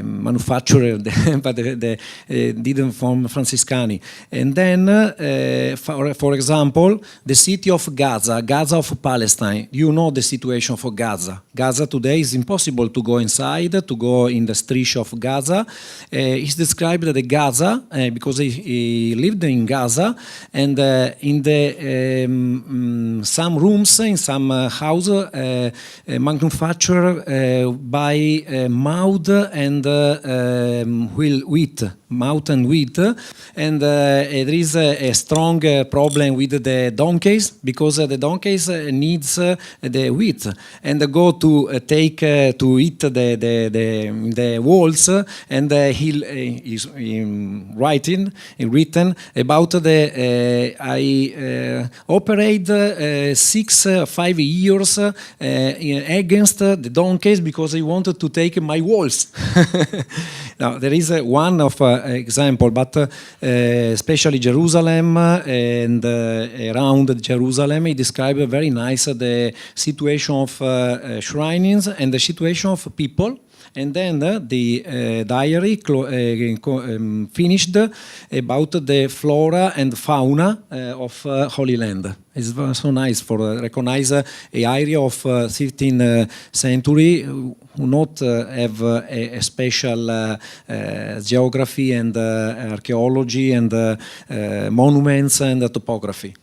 manufacturer, but they didn't form Franciscani. And then, for example, the city of Gaza of Palestine. You know the situation for Gaza. Gaza today is impossible to go inside, to go in the streets of Gaza. He's described the Gaza because he lived in Gaza, and in the some rooms in some house manufactured by mouth and wheat. Mouth and wheat, and there is a strong problem with the donkeys, because the donkeys needs the wheat and go to take to eat the walls, and he's written about the I operate 5 years against the donkeys because I wanted to take my walls. Now there is one of example, but especially Jerusalem and around Jerusalem, he described very nice the situation of shrines and the situation of people. And then the diary finished about the flora and fauna of Holy Land. It's so nice for recognize a area of 15th century who not have a special geography and archaeology and monuments and topography.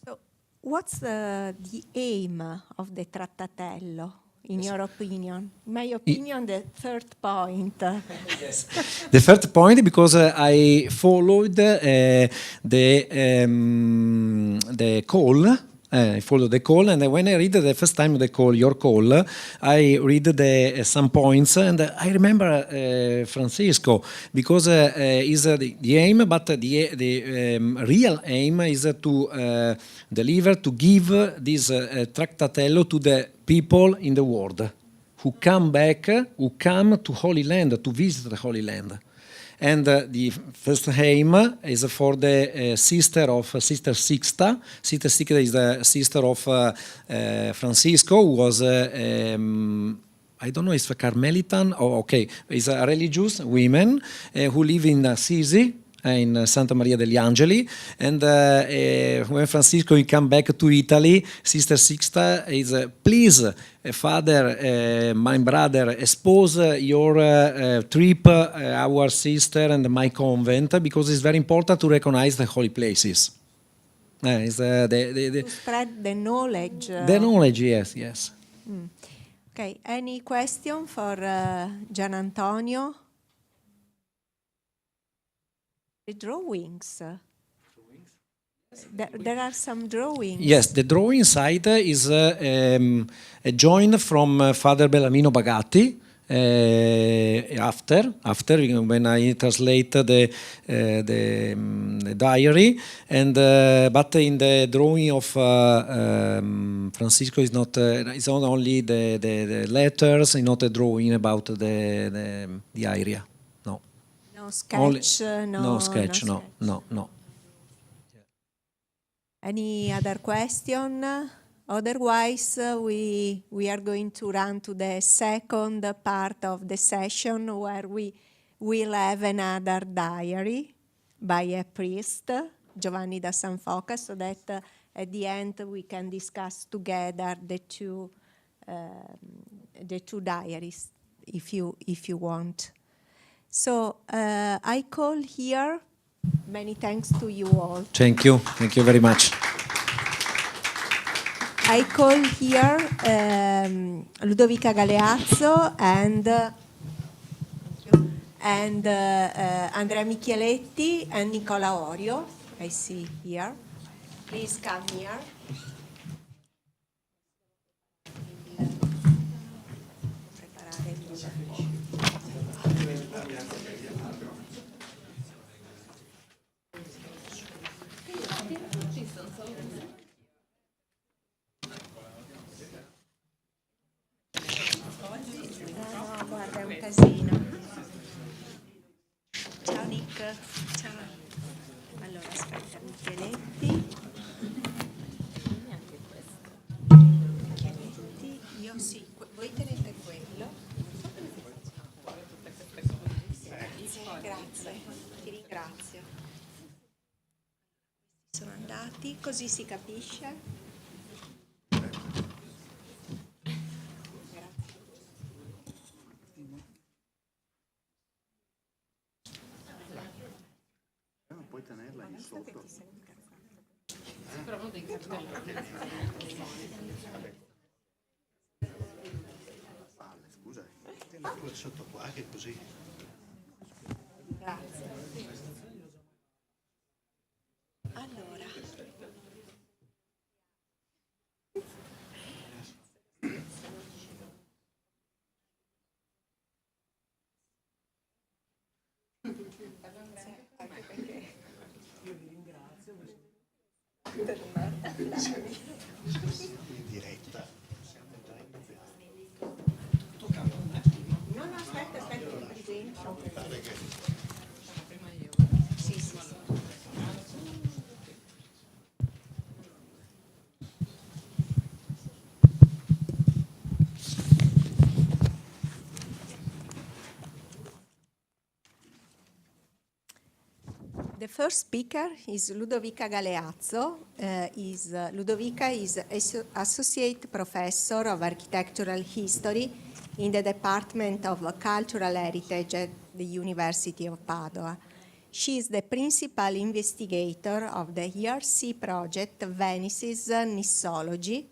So what's the aim of the Trattatello? In your opinion? In my opinion, the third point. Yes. The third point, because I followed the call. I followed the call, and when I read the first time the call, your call, I read some points, and I remember Francisco, because is the aim, but the real aim is to deliver, to give this Trattatello to the people in the world who come back, who come to Holy Land, to visit the Holy Land. And the first aim is for the Sister Sixta. Sister Sixta is the sister of Francisco, who was I don't know if a Carmelitan or is a religious woman who live in Assisi, in Santa Maria degli Angeli, and when Francisco come back to Italy, Sister Sixta is please, Father, my brother, expose your trip, our sister and my convent, because it's very important to recognize the holy places. To spread the knowledge. The knowledge, yes. Okay, any question for Gian Antonio? The drawings. There are some drawings. Yes, the drawing side is a join from Father Bellamino Bagatti. After when I translate the diary, and but in the drawing of Francisco is not it's not only the letters, it's not a drawing about the area. No sketch, no sketch. Any other question? Otherwise, we are going to run to the second part of the session, where we will have another diary by a priest, Giovanni da San Foca, so that at the end we can discuss together the two diaries, if you want. So I call here. Many thanks to you all. Thank you very much. I call here Ludovica Galeazzo and Andrea Micheletti and Nicola Orio. I see here. Please come here. No, guarda, è un casino. Ciao Nick. Ciao. Allora, aspetta, Micheletti. Micheletti, io sì. Voi tenete quello. Grazie, ti ringrazio. Sono andati, così si capisce. Puoi tenerla lì sotto. Però dei cartelli. Scusa, tienila pure sotto qua che così. Grazie. Allora. Anche perché io vi ringrazio In diretta. No, aspetta, ti presento. Prima io. Sì. The first speaker is Ludovica Galeazzo. Ludovica is Associate Professor of Architectural History in the Department of Cultural Heritage at the University of Padua. She is the principal investigator of the ERC project Venice's Nissology,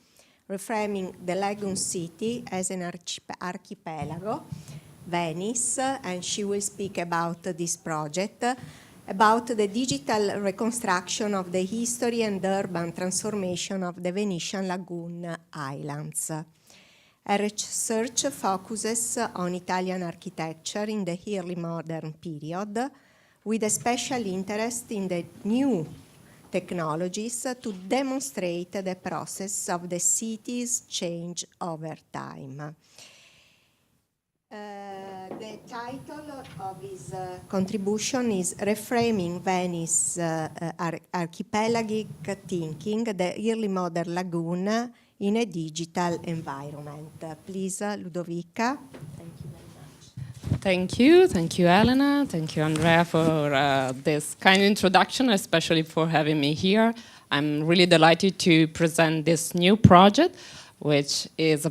reframing the lagoon city as an archipelago, Venice, and she will speak about this project, about the digital reconstruction of the history and urban transformation of the Venetian lagoon islands. Her research focuses on Italian architecture in the early modern period, with a special interest in the new technologies to demonstrate the process of the city's change over time. The title of his contribution is Reframing Venice Archipelagic Thinking, the Early Modern Lagoon in a Digital Environment. Please, Ludovica. Thank you very much. Thank you, Elena. Thank you, Andrea, for this kind introduction, especially for having me here. I'm really delighted to present this new project, which is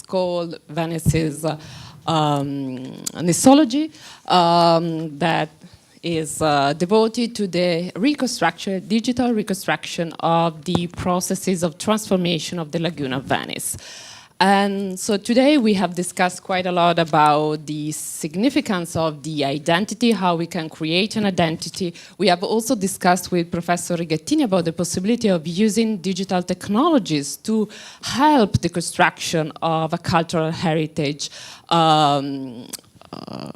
called Venice's Nissology, that is devoted to the digital reconstruction of the processes of transformation of the Lagoon of Venice. And so today we have discussed quite a lot about the significance of the identity, how we can create an identity. We have also discussed with Professor Righettini about the possibility of using digital technologies to help the construction of a cultural heritage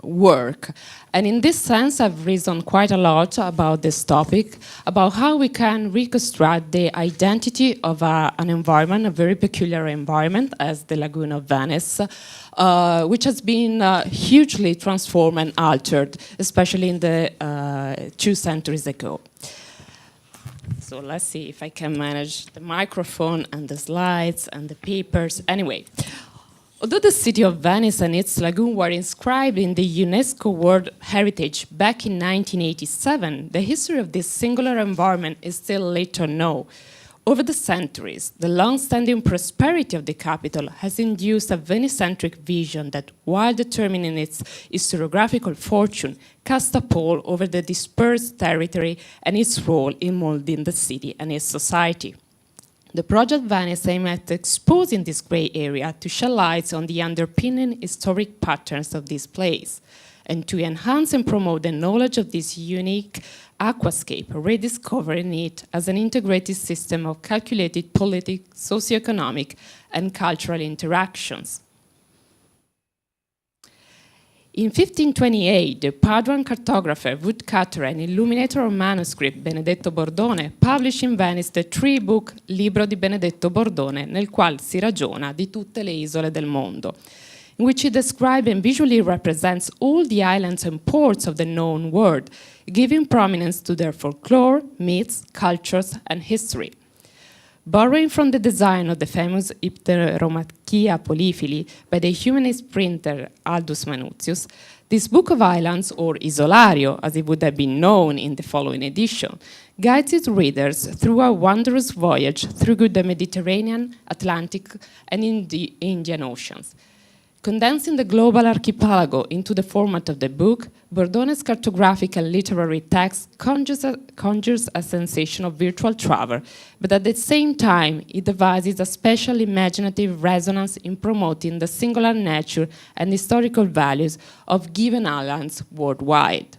work. And in this sense, I've reasoned quite a lot about this topic, about how we can reconstruct the identity of an environment, a very peculiar environment, as the Lagoon of Venice, which has been hugely transformed and altered, especially in the 2 centuries ago. So let's see if I can manage the microphone and the slides and the papers. Anyway. Although the city of Venice and its lagoon were inscribed in the UNESCO World Heritage back in 1987, the history of this singular environment is still little known. Over the centuries, the long-standing prosperity of the capital has induced a Venice-centric vision that, while determining its historiographical fortune, cast a pall over the dispersed territory and its role in molding the city and its society. The Project Venice aimed at exposing this grey area to shed light on the underpinning historic patterns of this place, and to enhance and promote the knowledge of this unique aquascape, rediscovering it as an integrated system of calculated political, socioeconomic, and cultural interactions. In 1528, the Paduan cartographer, woodcutter, and illuminator of manuscript Benedetto Bordone published in Venice the three-book Libro di Benedetto Bordone, nel quale si ragiona di tutte le isole del mondo, in which he describes and visually represents all the islands and ports of the known world, giving prominence to their folklore, myths, cultures, and history. Borrowing from the design of the famous Ipteromachia polyphili by the humanist printer Aldus Manutius, this book of islands, or Isolario, as it would have been known in the following edition, guides its readers through a wondrous voyage through the Mediterranean, Atlantic, and the Indian Oceans. Condensing the global archipelago into the format of the book, Bordone's cartographic and literary text conjures a sensation of virtual travel, but at the same time, it devises a special imaginative resonance in promoting the singular nature and historical values of given islands worldwide.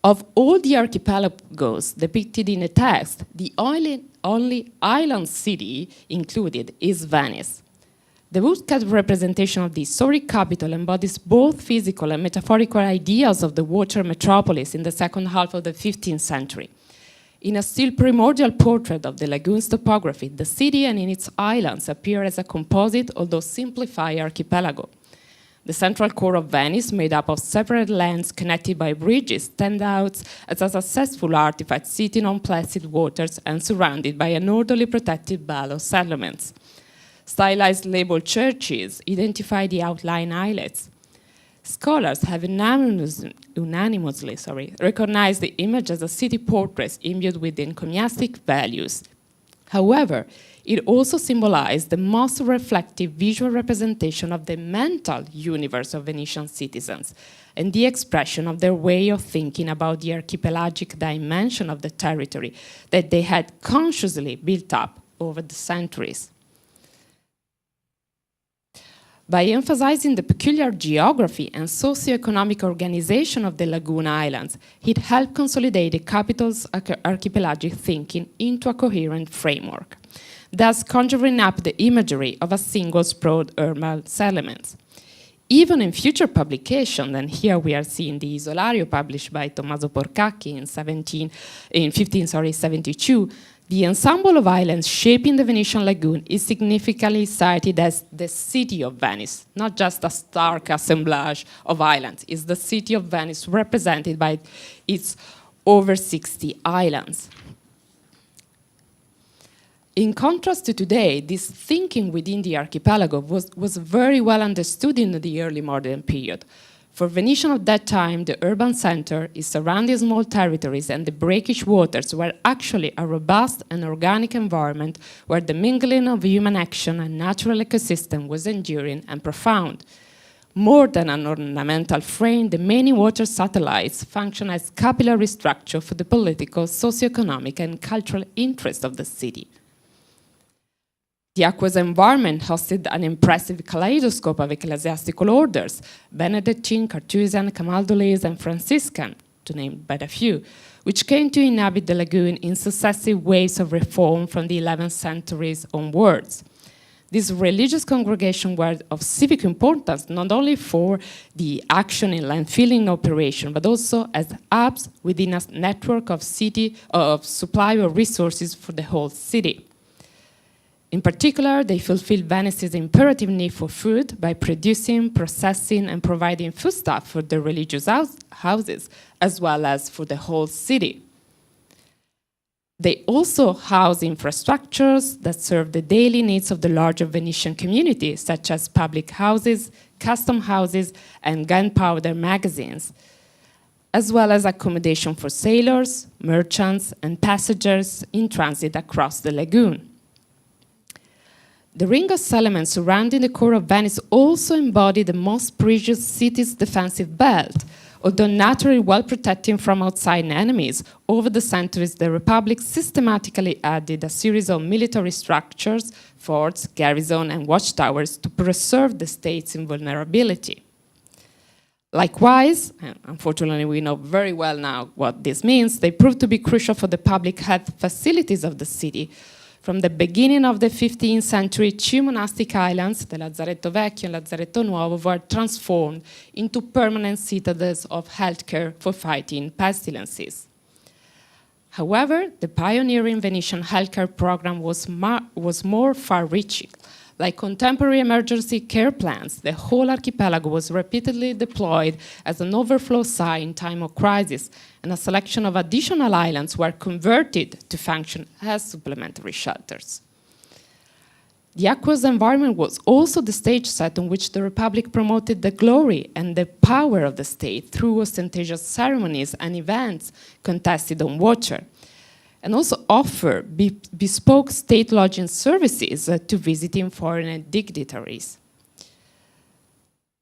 Of all the archipelagos depicted in the text, the only island city included is Venice. The woodcut representation of the historic capital embodies both physical and metaphorical ideas of the water metropolis in the second half of the 15th century. In a still primordial portrait of the lagoon's topography, the city and in its islands appear as a composite, although simplified archipelago. The central core of Venice, made up of separate lands connected by bridges, stands out as a successful artifact sitting on placid waters and surrounded by an orderly protected belt of settlements. Stylized labeled churches identify the outlying islets. Scholars have unanimously recognized the image as a city portrait imbued with encomiastic values. However, it also symbolized the most reflective visual representation of the mental universe of Venetian citizens and the expression of their way of thinking about the archipelagic dimension of the territory that they had consciously built up over the centuries. By emphasizing the peculiar geography and socio-economic organization of the lagoon islands, it helped consolidate the capital's archipelagic thinking into a coherent framework, thus conjuring up the imagery of a single sprawled urban settlement. Even in future publications, and here we are seeing the Isolario published by Tommaso Porcacchi in 1572, the ensemble of islands shaping the Venetian lagoon is significantly cited as the city of Venice, not just a stark assemblage of islands. It's the city of Venice represented by its over 60 islands. In contrast to today, this thinking within the archipelago was very well understood in the early modern period. For Venetians of that time, the urban center, its surrounding small territories, and the brackish waters were actually a robust and organic environment where the mingling of human action and natural ecosystem was enduring and profound. More than an ornamental frame, the many water satellites function as capillary structure for the political, socioeconomic, and cultural interests of the city. The aqueous environment hosted an impressive kaleidoscope of ecclesiastical orders, Benedictine, Carthusian, Camaldolese, and Franciscan, to name but a few, which came to inhabit the lagoon in successive waves of reform from the 11th centuries onwards. These religious congregations were of civic importance, not only for the action in landfilling operation, but also as hubs within a network of supply of resources for the whole city. In particular, they fulfill Venice's imperative need for food by producing, processing, and providing foodstuff for the religious houses, as well as for the whole city. They also house infrastructures that serve the daily needs of the larger Venetian community, such as public houses, custom houses, and gunpowder magazines, as well as accommodation for sailors, merchants, and passengers in transit across the lagoon. The ring of settlements surrounding the core of Venice also embody the most precious city's defensive belt. Although naturally well protected from outside enemies, over the centuries the Republic systematically added a series of military structures, forts, garrison, and watchtowers to preserve the state's invulnerability. Likewise, and unfortunately we know very well now what this means, they proved to be crucial for the public health facilities of the city. From the beginning of the 15th century, 2 monastic islands, the Lazzaretto Vecchio and Lazzaretto Nuovo, were transformed into permanent citadels of healthcare for fighting pestilences. However, the pioneering Venetian healthcare program was more far-reaching. Like contemporary emergency care plans, the whole archipelago was repeatedly deployed as an overflow site in time of crisis, and a selection of additional islands were converted to function as supplementary shelters. The aqueous environment was also the stage set on which the Republic promoted the glory and the power of the state through ostentatious ceremonies and events contested on water, and also offer bespoke state lodging services to visiting foreign dignitaries.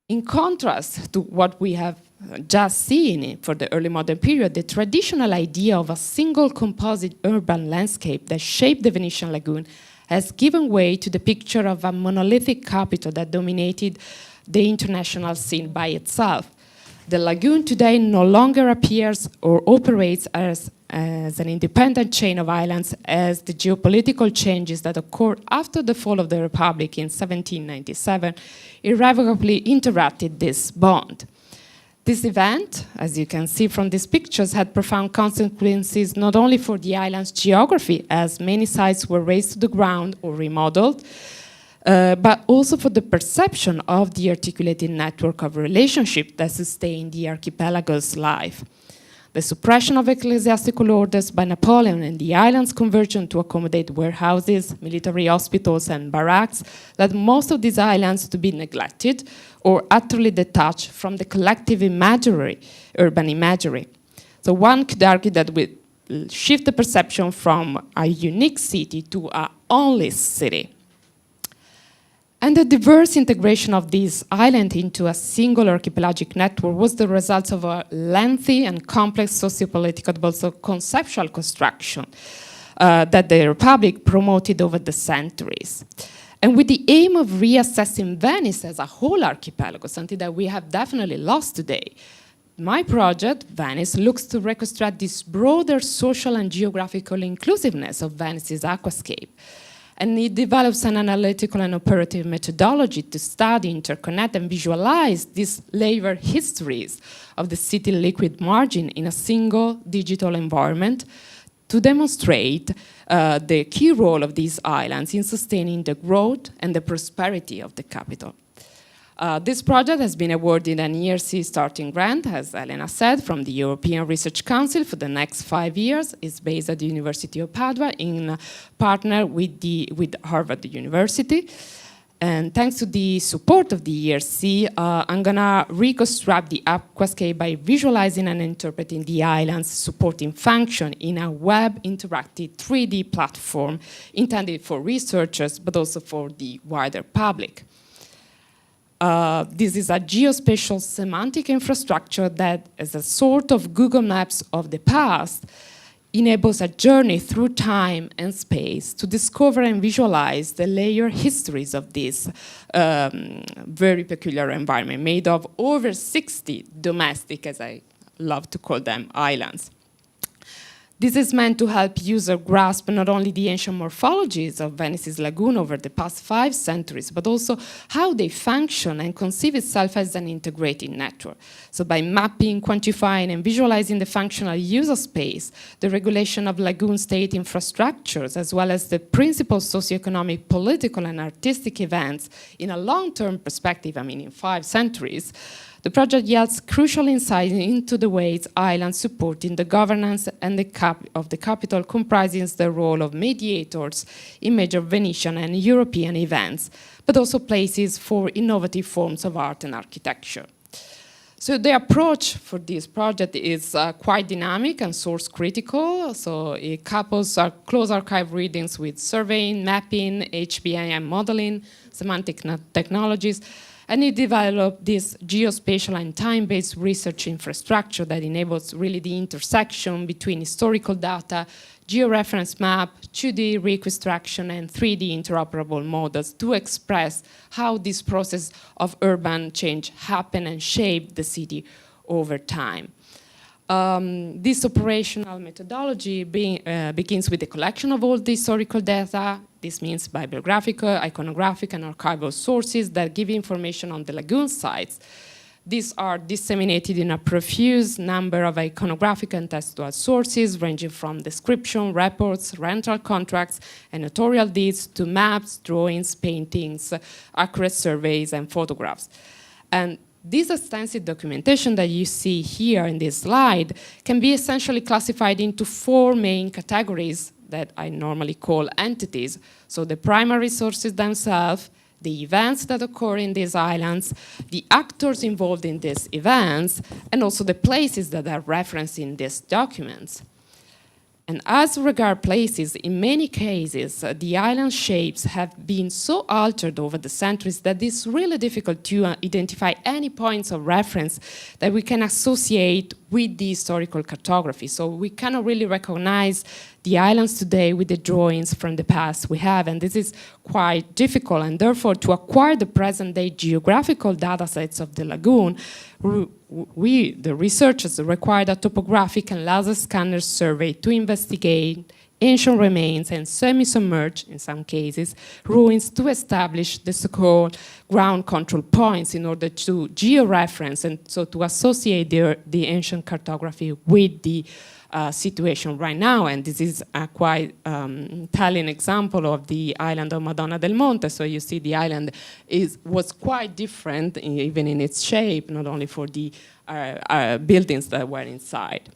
In contrast to what we have just seen for the early modern period, the traditional idea of a single composite urban landscape that shaped the Venetian lagoon has given way to the picture of a monolithic capital that dominated the international scene by itself. The lagoon today no longer appears or operates as an independent chain of islands, as the geopolitical changes that occurred after the fall of the Republic in 1797 irrevocably interrupted this bond. This event, as you can see from these pictures, had profound consequences not only for the island's geography, as many sites were razed to the ground or remodeled, but also for the perception of the articulated network of relationships that sustained the archipelago's life. The suppression of ecclesiastical orders by Napoleon and the island's conversion to accommodate warehouses, military hospitals, and barracks led most of these islands to be neglected or utterly detached from the collective imagery, urban imagery. So one could argue that we shift the perception from a unique city to a only city. And the diverse integration of this island into a single archipelagic network was the result of a lengthy and complex socio-political but also conceptual construction that the Republic promoted over the centuries. And with the aim of reassessing Venice as a whole archipelago, something that we have definitely lost today, my project, Venice, looks to reconstruct this broader social and geographical inclusiveness of Venice's aquascape. And it develops an analytical and operative methodology to study, interconnect, and visualize these layered histories of the city liquid margin in a single digital environment to demonstrate the key role of these islands in sustaining the growth and the prosperity of the capital. This project has been awarded an ERC starting grant, as Elena said, from the European Research Council for the next 5 years. It's based at the University of Padua in partner with Harvard University. And thanks to the support of the ERC, I'm gonna reconstruct the aquascape by visualizing and interpreting the island's supporting function in a web interactive 3D platform intended for researchers, but also for the wider public. This is a geospatial semantic infrastructure that, as a sort of Google Maps of the past, enables a journey through time and space to discover and visualize the layered histories of this very peculiar environment made of over 60 domestic, as I love to call them, islands. This is meant to help users grasp not only the ancient morphologies of Venice's lagoon over the past 5 centuries, but also how they function and conceive itself as an integrated network. So by mapping, quantifying, and visualizing the functional use of space, the regulation of lagoon state infrastructures, as well as the principal socioeconomic, political, and artistic events in a long-term perspective, I mean in 5 centuries, The project yields crucial insight into the ways islands supporting the governance and of the capital, comprising the role of mediators in major Venetian and European events, but also places for innovative forms of art and architecture. So the approach for this project is quite dynamic and source critical. So it couples close archive readings with surveying, mapping, HBIM modeling, semantic technologies, and it developed this geospatial and time-based research infrastructure that enables really the intersection between historical data, georeference map, 2D reconstruction, and 3D interoperable models to express how this process of urban change happened and shaped the city over time. This operational methodology begins with the collection of all the historical data. This means bibliographical, iconographic, and archival sources that give information on the lagoon sites. These are disseminated in a profuse number of iconographic and textual sources, ranging from description, reports, rental contracts, and notarial deeds to maps, drawings, paintings, accurate surveys, and photographs. And this extensive documentation that you see here in this slide can be essentially classified into 4 main categories that I normally call entities. So the primary sources themselves, the events that occur in these islands, the actors involved in these events, and also the places that are referenced in these documents. And as regard places, in many cases, the island shapes have been so altered over the centuries that it's really difficult to identify any points of reference that we can associate with the historical cartography. So we cannot really recognize the islands today with the drawings from the past we have, and this is quite difficult, and therefore to acquire the present-day geographical data sets of the lagoon, we, the researchers, required a topographic and laser scanner survey to investigate ancient remains and semi-submerged, in some cases, ruins to establish the so-called ground control points in order to georeference and so to associate the ancient cartography with the situation right now. And this is a quite telling example of the island of Madonna del Monte. So you see the island was quite different, even in its shape, not only for the buildings that were inside.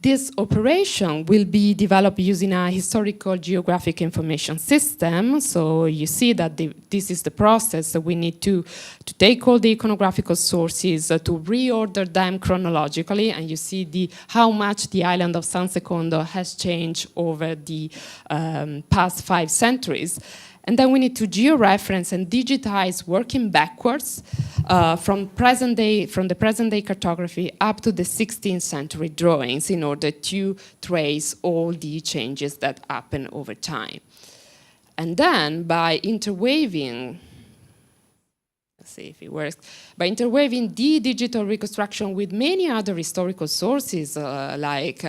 This operation will be developed using a historical geographic information system. So you see that this is the process. So we need to take all the iconographical sources, to reorder them chronologically, and you see how much the island of San Secondo has changed over the past 5 centuries. And then we need to georeference and digitize working backwards from the present-day cartography up to the 16th century drawings in order to trace all the changes that happen over time. And then by interweaving, let's see if it works, by interweaving the digital reconstruction with many other historical sources like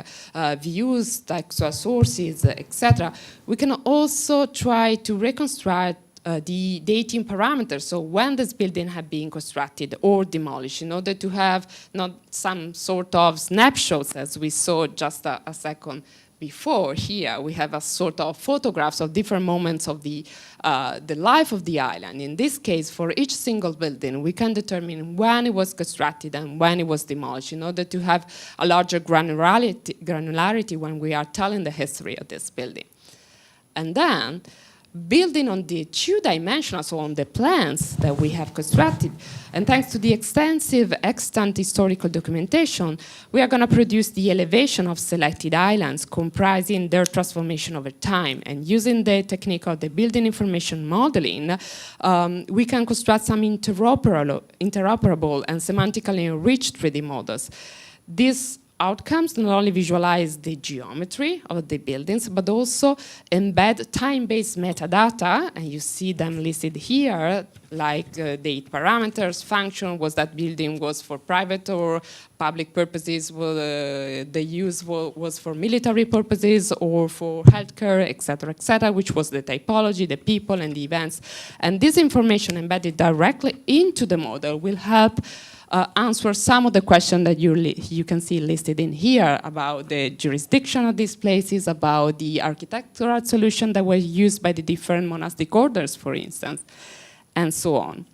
views, textual sources, etc., we can also try to reconstruct the dating parameters, so when this building had been constructed or demolished, in order to have not some sort of snapshots as we saw just a second before. Here we have a sort of photographs of different moments of the life of the island. In this case, for each single building, we can determine when it was constructed and when it was demolished in order to have a larger granularity when we are telling the history of this building. And then, building on the 2-dimensional, so on the plans that we have constructed, and thanks to the extensive extant historical documentation, we are going to produce the elevation of selected islands comprising their transformation over time. And using the technique of the building information modeling, we can construct some interoperable and semantically enriched 3D models. These outcomes not only visualize the geometry of the buildings, but also embed time-based metadata, and you see them listed here, like date parameters, function, was that building was for private or public purposes, the use was for military purposes or for healthcare, etc., which was the typology, the people, and the events. And this information embedded directly into the model will help answer some of the questions that you can see listed in here about the jurisdiction of these places, about the architectural solution that were used by the different monastic orders, for instance, and so on.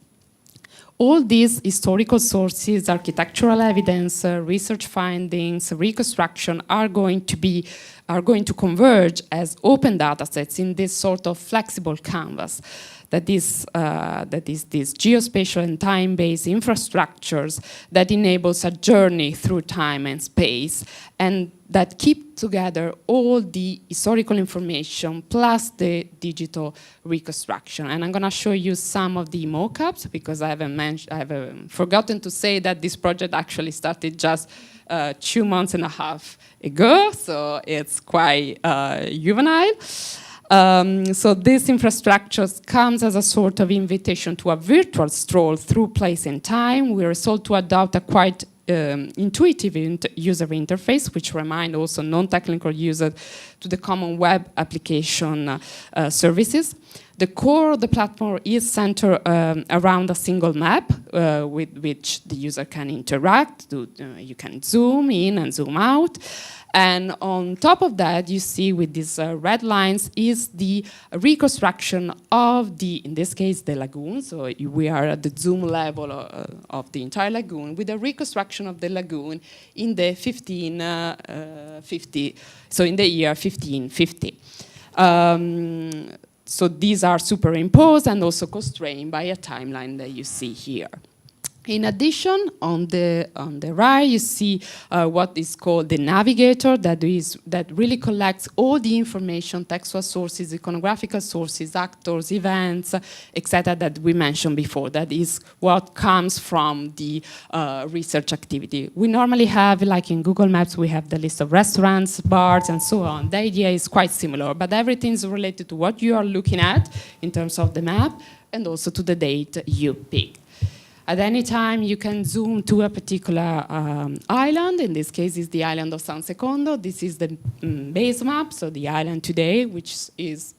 All these historical sources, architectural evidence, research findings, reconstruction are going to converge as open datasets in this sort of flexible canvas. That is these geospatial and time-based infrastructures that enables a journey through time and space, and that keep together all the historical information plus the digital reconstruction. And I'm going to show you some of the mock-ups, because I have forgotten to say that this project actually started just 2 months and a half ago, so it's quite juvenile. So this infrastructure comes as a sort of invitation to a virtual stroll through place and time. We are resolved to adopt a quite intuitive user interface, which remind also non-technical users to the common web application services. The core of the platform is centered around a single map with which the user can interact. You can zoom in and zoom out. And on top of that, you see with these red lines is the reconstruction of in this case, the lagoon. So we are at the zoom level of the entire lagoon, with a reconstruction of the lagoon in the 1550, so in the year 1550. So these are superimposed and also constrained by a timeline that you see here. In addition, on the right, you see what is called the navigator, that really collects all the information, textual sources, iconographical sources, actors, events, etc. that we mentioned before. That is what comes from the research activity. We normally have, like in Google Maps, we have the list of restaurants, bars, and so on. The idea is quite similar, but everything is related to what you are looking at in terms of the map, and also to the date you pick. At any time, you can zoom to a particular island. In this case, is the island of San Secondo. This is the base map, so the island today, which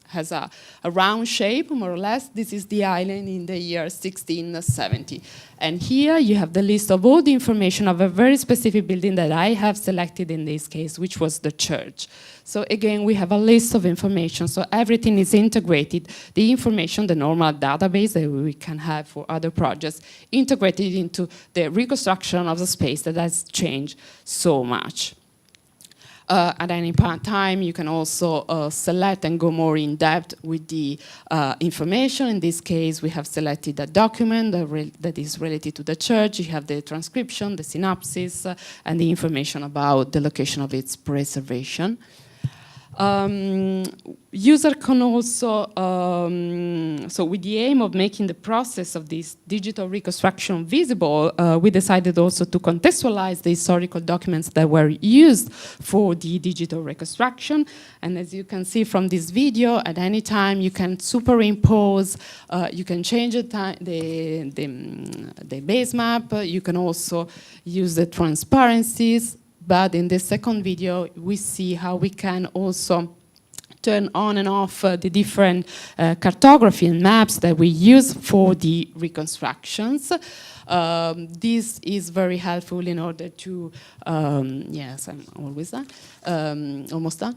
has a round shape, more or less. This is the island in the year 1670. And here you have the list of all the information of a very specific building that I have selected in this case, which was the church. So again, we have a list of information, so everything is integrated. The information, the normal database that we can have for other projects, integrated into the reconstruction of the space that has changed so much. At any time, you can also select and go more in depth with the information. In this case, we have selected a document that is related to the church. You have the transcription, the synopsis, and the information about the location of its preservation. User can also, so with the aim of making the process of this digital reconstruction visible, we decided also to contextualize the historical documents that were used for the digital reconstruction. And as you can see from this video, at any time you can superimpose, you can change the base map, you can also use the transparencies. But in the second video, we see how we can also turn on and off the different cartography and maps that we use for the reconstructions. This is very helpful in order to, yes, I'm always done, almost done.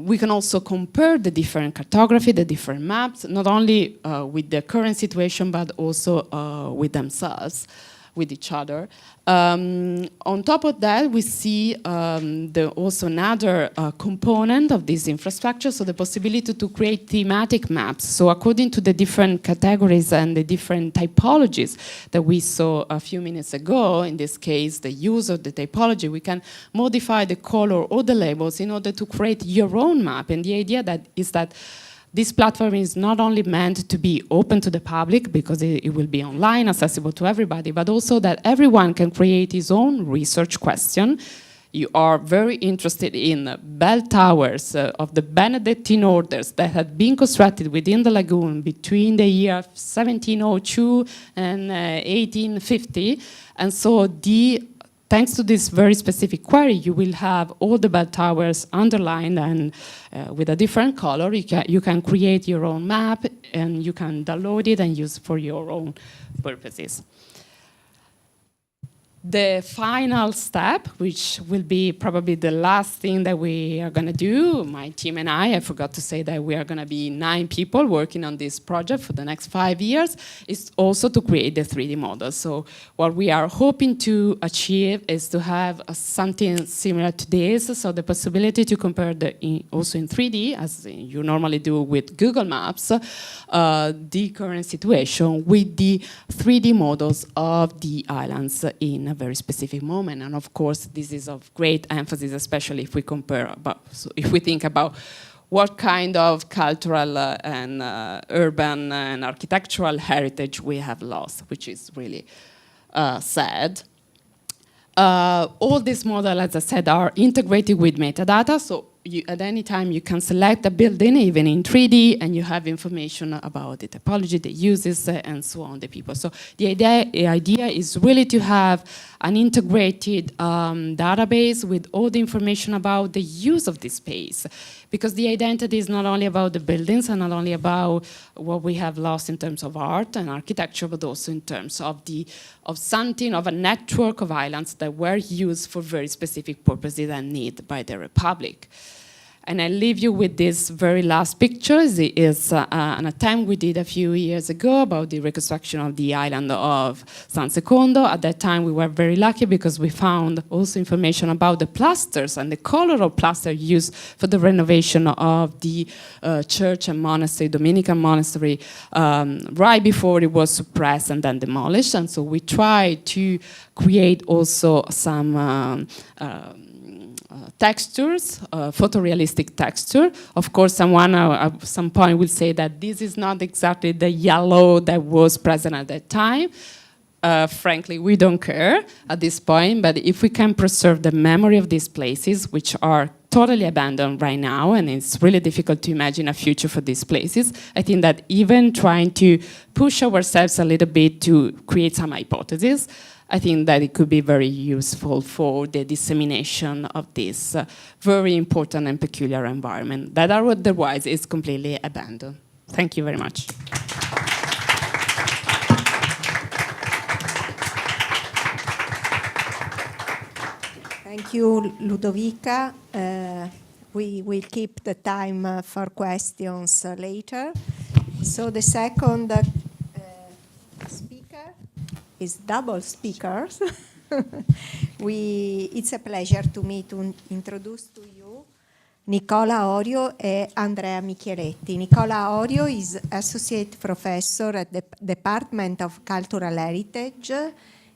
We can also compare the different cartography, the different maps, not only with the current situation, but also with themselves, with each other. On top of that, we see also another component of this infrastructure, so the possibility to create thematic maps. So according to the different categories and the different typologies that we saw a few minutes ago, in this case, the use of the typology, we can modify the color or the labels in order to create your own map. And the idea is that this platform is not only meant to be open to the public, because it will be online, accessible to everybody, but also that everyone can create his own research question. You are very interested in bell towers of the Benedictine orders that had been constructed within the lagoon between the year 1702 and 1850. And so thanks to this very specific query, you will have all the bell towers underlined, and with a different color, you can create your own map, and you can download it and use it for your own purposes. The final step, which will be probably the last thing that we are going to do, my team and I forgot to say that we are going to be 9 people working on this project for the next 5 years, is also to create the 3D model. So what we are hoping to achieve is to have something similar to this, so the possibility to compare also in 3D, as you normally do with Google Maps, the current situation with the 3D models of the islands in a very specific moment. And of course, this is of great emphasis, especially if we compare so if we think about what kind of cultural and urban and architectural heritage we have lost, which is really sad. All these models, as I said, are integrated with metadata, so at any time you can select a building, even in 3D, and you have information about the typology, the uses, and so on, the people. So the idea is really to have an integrated database with all the information about the use of this space. Because the identity is not only about the buildings and not only about what we have lost in terms of art and architecture, but also in terms of a network of islands that were used for very specific purposes and need by the Republic. And I leave you with this very last picture. It is an attempt we did a few years ago about the reconstruction of the island of San Secondo. At that time, we were very lucky because we found also information about the plasters and the color of plaster used for the renovation of the church and monastery, Dominican monastery, right before it was suppressed and then demolished. And so we tried to create also some textures, photorealistic texture. Of course, someone at some point will say that this is not exactly the yellow that was present at that time. Frankly, we don't care at this point, but if we can preserve the memory of these places, which are totally abandoned right now, and it's really difficult to imagine a future for these places, I think that even trying to push ourselves a little bit to create some hypotheses, I think that it could be very useful for the dissemination of this very important and peculiar environment that otherwise is completely abandoned. Thank you very much. Thank you, Ludovica. We will keep the time for questions later. So the second speaker is double speakers. It's a pleasure to introduce to you Nicola Orio and Andrea Micheletti. Nicola Orio is Associate Professor at the Department of Cultural Heritage,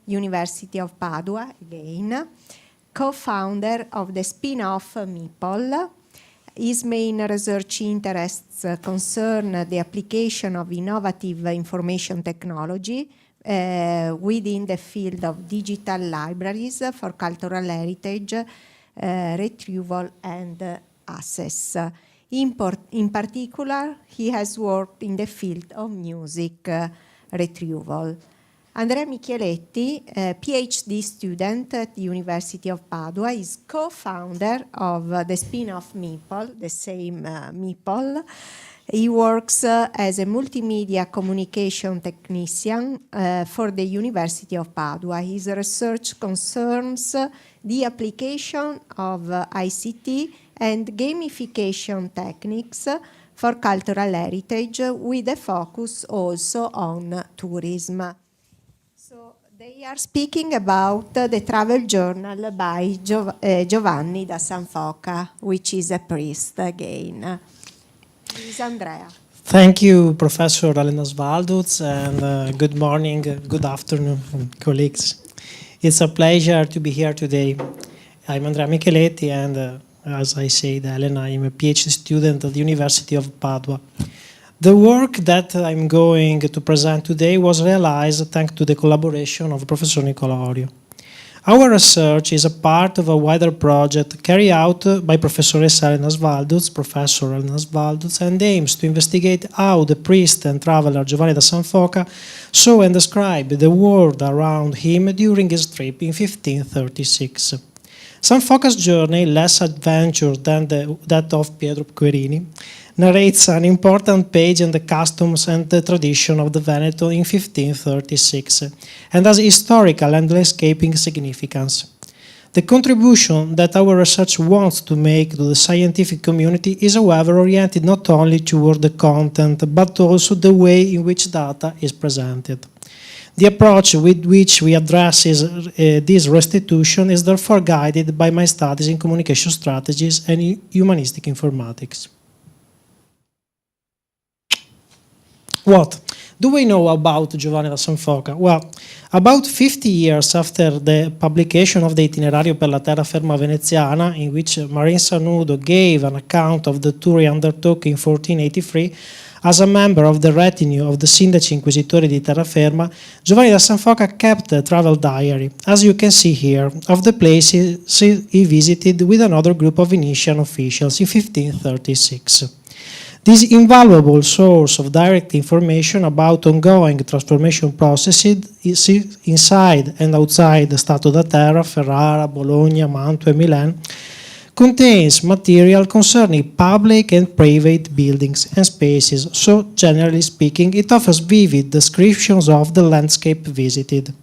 University of Padua, again, co-founder of the spin-off MIPOL. His main research interests concern the application of innovative information technology within the field of digital libraries for cultural heritage, retrieval and access. In particular, he has worked in the field of music retrieval. Andrea Micheletti, a PhD student at the University of Padua, is co-founder of the spin-off MIPOL, the same MIPOL. He works as a multimedia communication technician for the University of Padua. His research concerns the application of ICT and gamification techniques for cultural heritage, with a focus also on tourism. So they are speaking about the travel journal by Giovanni da Sanfoca, which is a priest again. Please, Andrea. Thank you, Professor Elena Svalduz, and good morning, good afternoon, colleagues. It's a pleasure to be here today. I'm Andrea Micheletti, and as I said, Elena, I'm a PhD student at the University of Padua. The work that I'm going to present today was realized thanks to the collaboration of Professor Nicola Orio. Our research is a part of a wider project carried out by Professor Elena Svalduz, Professor Elena Svalduz, and aims to investigate how the priest and traveler Giovanni da Sanfoca saw and described the world around him during his trip in 1536. Sanfoca's journey, less adventurous than that of Pietro Querini, narrates an important page on the customs and the tradition of the Veneto in 1536 and has historical and landscaping significance. The contribution that our research wants to make to the scientific community is, however, oriented not only toward the content, but also the way in which data is presented. The approach with which we address this restitution is therefore guided by my studies in communication strategies and humanistic informatics. What do we know about Giovanni da Sanfoca? Well, about 50 years after the publication of the Itinerario per la terraferma veneziana, in which Marin Sanudo gave an account of the tour he undertook in 1483, as a member of the retinue of the Sindaci Inquisitori di Terraferma, Giovanni da Sanfoca kept a travel diary, as you can see here, of the places he visited with another group of Venetian officials in 1536. This invaluable source of direct information about ongoing transformation processes inside and outside the Stato da Terra, Ferrara, Bologna, Mantua, and Milan contains material concerning public and private buildings and spaces, so generally speaking, it offers vivid descriptions of the landscape visited.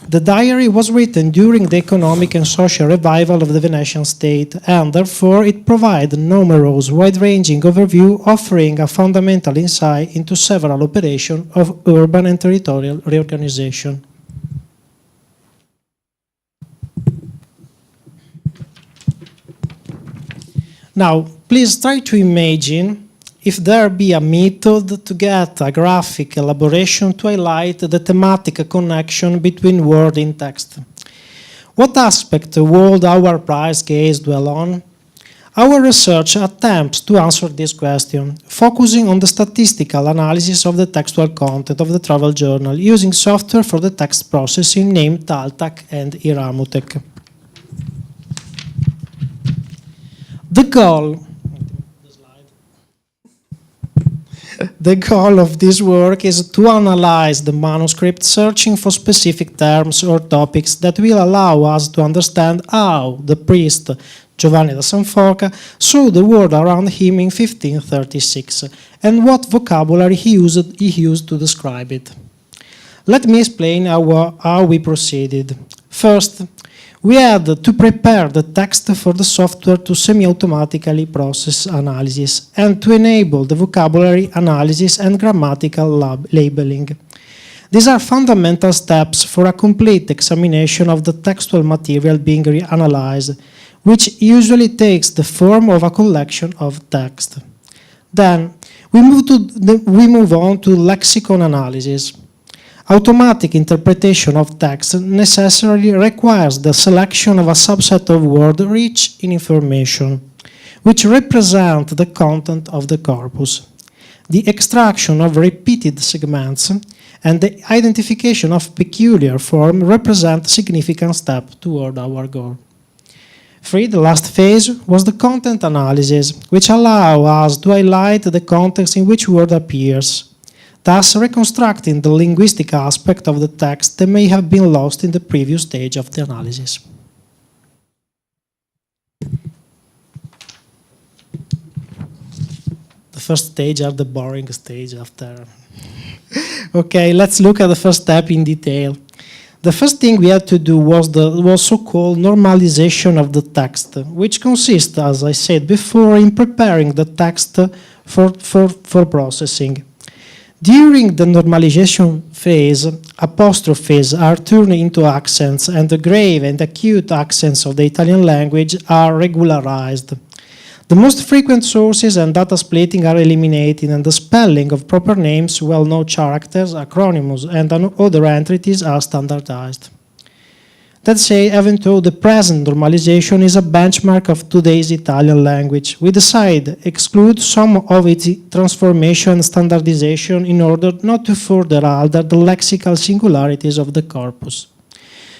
The diary was written during the economic and social revival of the Venetian state, and therefore it provides numerous, wide-ranging overview offering a fundamental insight into several operations of urban and territorial reorganization. Now, please try to imagine if there be a method to get a graphic elaboration to highlight the thematic connection between word and text. What aspect would our prize gaze dwell on? Our research attempts to answer this question, focusing on the statistical analysis of the textual content of the travel journal using software for the text processing named Taltac and Iramutec. The goal of this work is to analyze the manuscript, searching for specific terms or topics that will allow us to understand how the priest Giovanni da Sanfoca saw the world around him in 1536 and what vocabulary he used to describe it. Let me explain how we proceeded. First, we had to prepare the text for the software to semi-automatically process analysis and to enable the vocabulary analysis and grammatical labeling. These are fundamental steps for a complete examination of the textual material being reanalyzed, which usually takes the form of a collection of text. Then, we move on to lexicon analysis. Automatic interpretation of text necessarily requires the selection of a subset of words rich in information, which represent the content of the corpus. The extraction of repeated segments and the identification of peculiar form represent significant step toward our goal. 3. The last phase was the content analysis, which allows us to highlight the context in which word appears, thus reconstructing the linguistic aspect of the text that may have been lost in the previous stage of the analysis. The first stage are the boring stage after. Okay, let's look at the first step in detail. The first thing we had to do was so-called normalization of the text, which consists, as I said before, in preparing the text for processing. During the normalization phase, apostrophes are turned into accents, and the grave and acute accents of the Italian language are regularized. The most frequent sources and data splitting are eliminated, and the spelling of proper names, well-known characters, acronyms, and other entities are standardized. That said, even though the present normalization is a benchmark of today's Italian language, we decided to exclude some of its transformation and standardization in order not to further alter the lexical singularities of the corpus.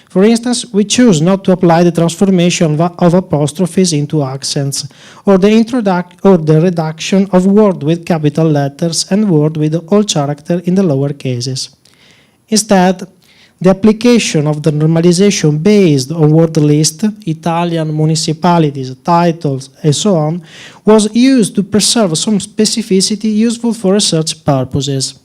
For instance, we choose not to apply the transformation of apostrophes into accents, or the reduction of words with capital letters and words with all characters in the lower cases. Instead, The application of the normalization based on word list, Italian municipalities, titles, and so on, was used to preserve some specificity useful for research purposes.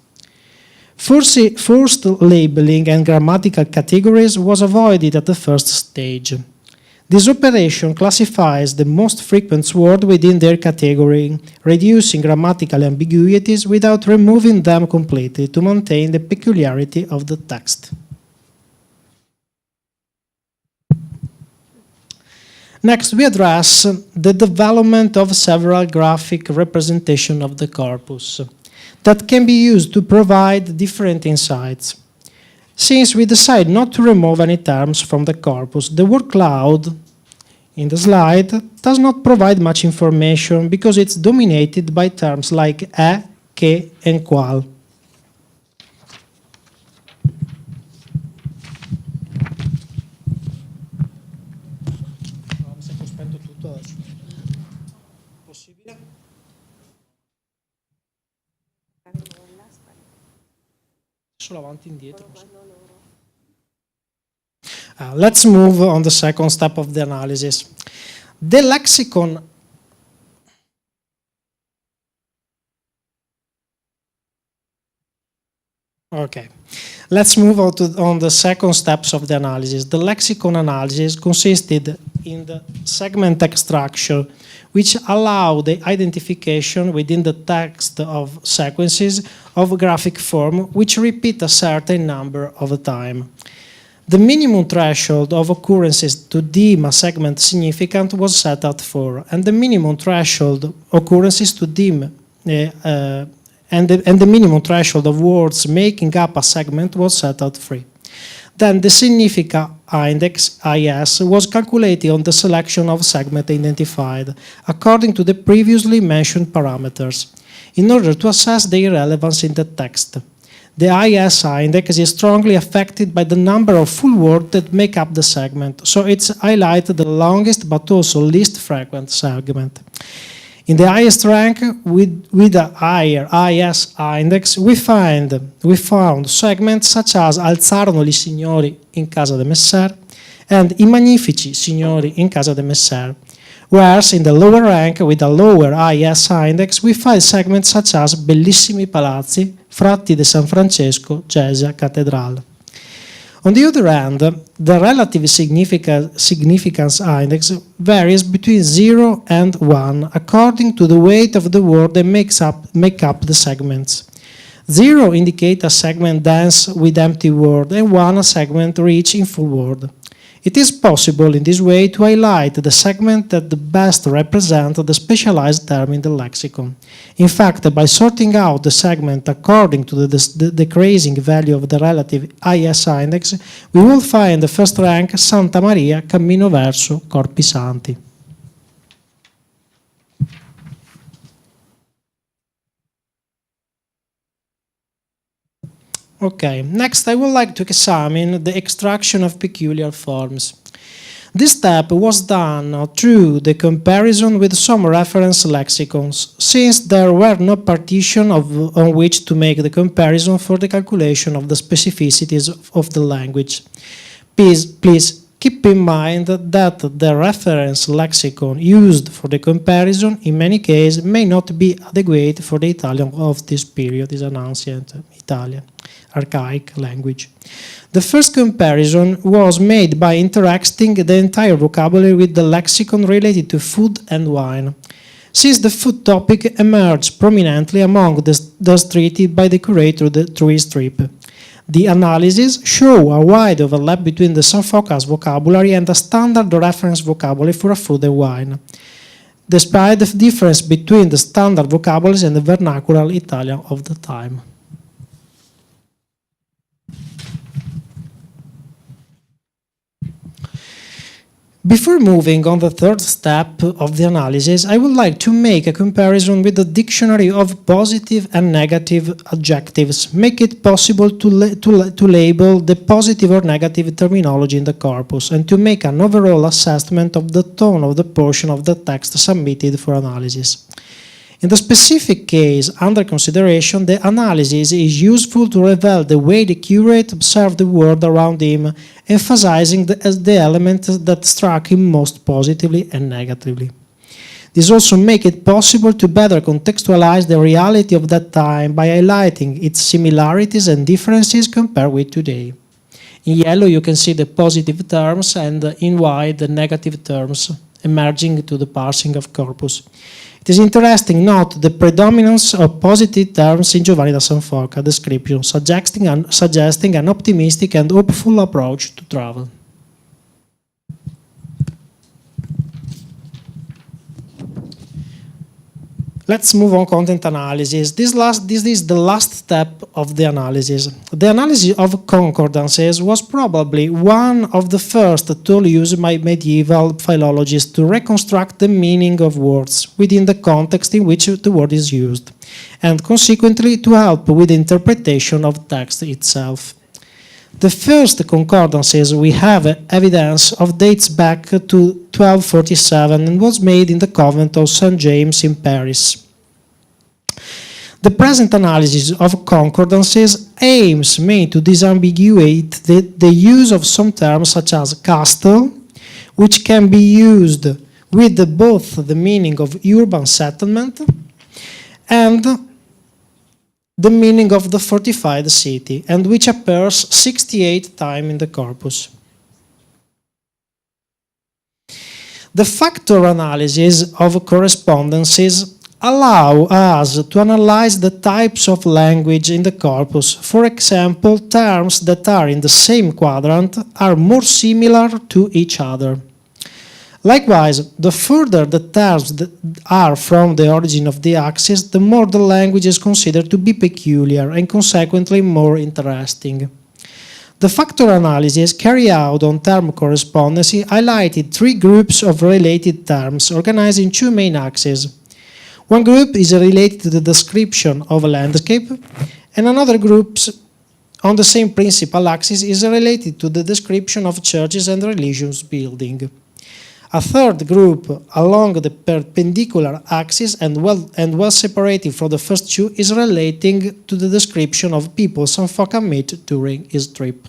Forced labeling and grammatical categories was avoided at the first stage. This operation classifies the most frequent words within their category, reducing grammatical ambiguities without removing them completely to maintain the peculiarity of the text. Next, we address the development of several graphic representations of the corpus that can be used to provide different insights. Since we decide not to remove any terms from the corpus, the word cloud in the slide does not provide much information because it's dominated by terms like che, and qual. Let's move on the second step of the analysis. The lexicon Let's move on the second steps of the analysis. The lexicon analysis consisted in the segment extraction, which allow the identification within the text of sequences of graphic form which repeat a certain number of time. The minimum threshold of occurrences to deem a segment significant was set at 4, and the minimum threshold occurrences to deem and the minimum threshold of words making up a segment was set at 3. Then the significa index, IS, was calculated on the selection of segment identified, according to the previously mentioned parameters, in order to assess their relevance in the text. The IS index is strongly affected by the number of full words that make up the segment, so it's highlighted the longest but also least frequent segment. In the highest rank, with a higher IS index, we found segments such as Alzarono gli signori in casa de Messer and I magnifici signori in casa de Messer. Whereas in the lower rank, with a lower IS index, we find segments such as Bellissimi palazzi, Frati de San Francesco, Gesia Cattedrale. On the other hand, the relative significance index varies between 0 and 1 according to the weight of the word that make up the segments. 0 indicates a segment dense with empty word and 1 a segment rich in full word. It is possible in this way to highlight the segment that the best represent the specialized term in the lexicon. In fact, by sorting out the segment according to the decreasing value of the relative IS index, we will find the first rank Santa Maria Cammino verso Corpi Santi. Okay, next I would like to examine the extraction of peculiar forms. This step was done through the comparison with some reference lexicons, since there were no partition on which to make the comparison for the calculation of the specificities of the language. Please keep in mind that the reference lexicon used for the comparison in many cases may not be adequate for the Italian of this period, is an ancient Italian archaic language. The first comparison was made by interacting the entire vocabulary with the lexicon related to food and wine, since the food topic emerged prominently among those treated by the curator through his trip. The analysis show a wide overlap between the Sanfoca's vocabulary and the standard reference vocabulary for food and wine, despite the difference between the standard vocabularies and the vernacular Italian of the time. Before moving on the third step of the analysis, I would like to make a comparison with the dictionary of positive and negative adjectives, make it possible to label the positive or negative terminology in the corpus, and to make an overall assessment of the tone of the portion of the text submitted for analysis. In the specific case under consideration, the analysis is useful to reveal the way the curate observed the world around him, emphasizing the elements that struck him most positively and negatively. This also makes it possible to better contextualize the reality of that time by highlighting its similarities and differences compared with today. In yellow you can see the positive terms, and in white the negative terms emerging to the parsing of corpus. It is interesting to note the predominance of positive terms in Giovanni da Sanfoca description, suggesting an optimistic and hopeful approach to travel. Let's move on content analysis. This is the last step of the analysis. The analysis of concordances was probably one of the first tools used by medieval philologists to reconstruct the meaning of words within the context in which the word is used, and consequently to help with the interpretation of text itself. The first concordances we have evidence of dates back to 1247 and was made in the convent of St. James in Paris. The present analysis of concordances aims mainly to disambiguate the use of some terms such as castle, which can be used with both the meaning of urban settlement and the meaning of the fortified city, and which appears 68 times in the corpus. The factor analysis of correspondences allow us to analyze the types of language in the corpus. For example, terms that are in the same quadrant are more similar to each other. Likewise, the further the terms are from the origin of the axis, the more the language is considered to be peculiar and consequently more interesting. The factor analysis carried out on term correspondence highlighted three groups of related terms organized in two main axes. One group is related to the description of a landscape, and another group on the same principal axis is related to the description of churches and religious buildings. A third group along the perpendicular axis and well separated from the first two is relating to the description of people Sanfoca met during his trip.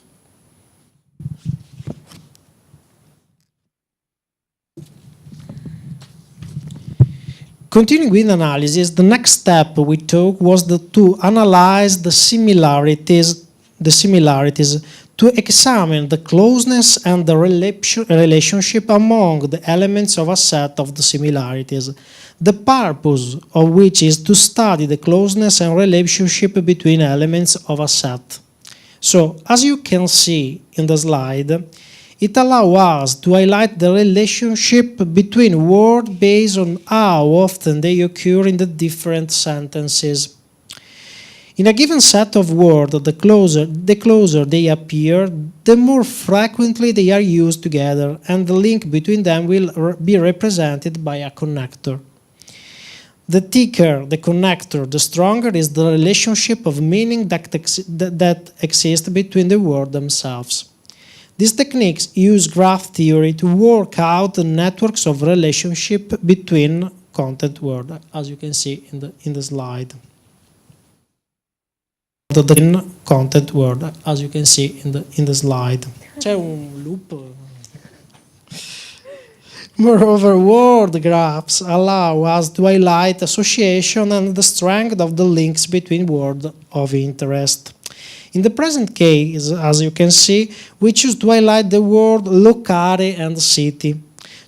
Continuing with analysis, the next step we took was to analyze the similarities, to examine the closeness and the relationship among the elements of a set of the similarities, the purpose of which is to study the closeness and relationship between elements of a set. So, as you can see in the slide, it allows us to highlight the relationship between words based on how often they occur in the different sentences. In a given set of words, the closer they appear, the more frequently they are used together, and the link between them will be represented by a connector. The thicker the connector, the stronger is the relationship of meaning that exists between the words themselves. These techniques use graph theory to work out the networks of relationship between content words, as you can see in the slide. The content word, as you can see in the slide. C'è un loop. Moreover, word graphs allow us to highlight association and the strength of the links between words of interest. In the present case, as you can see, we choose to highlight the word locare and city,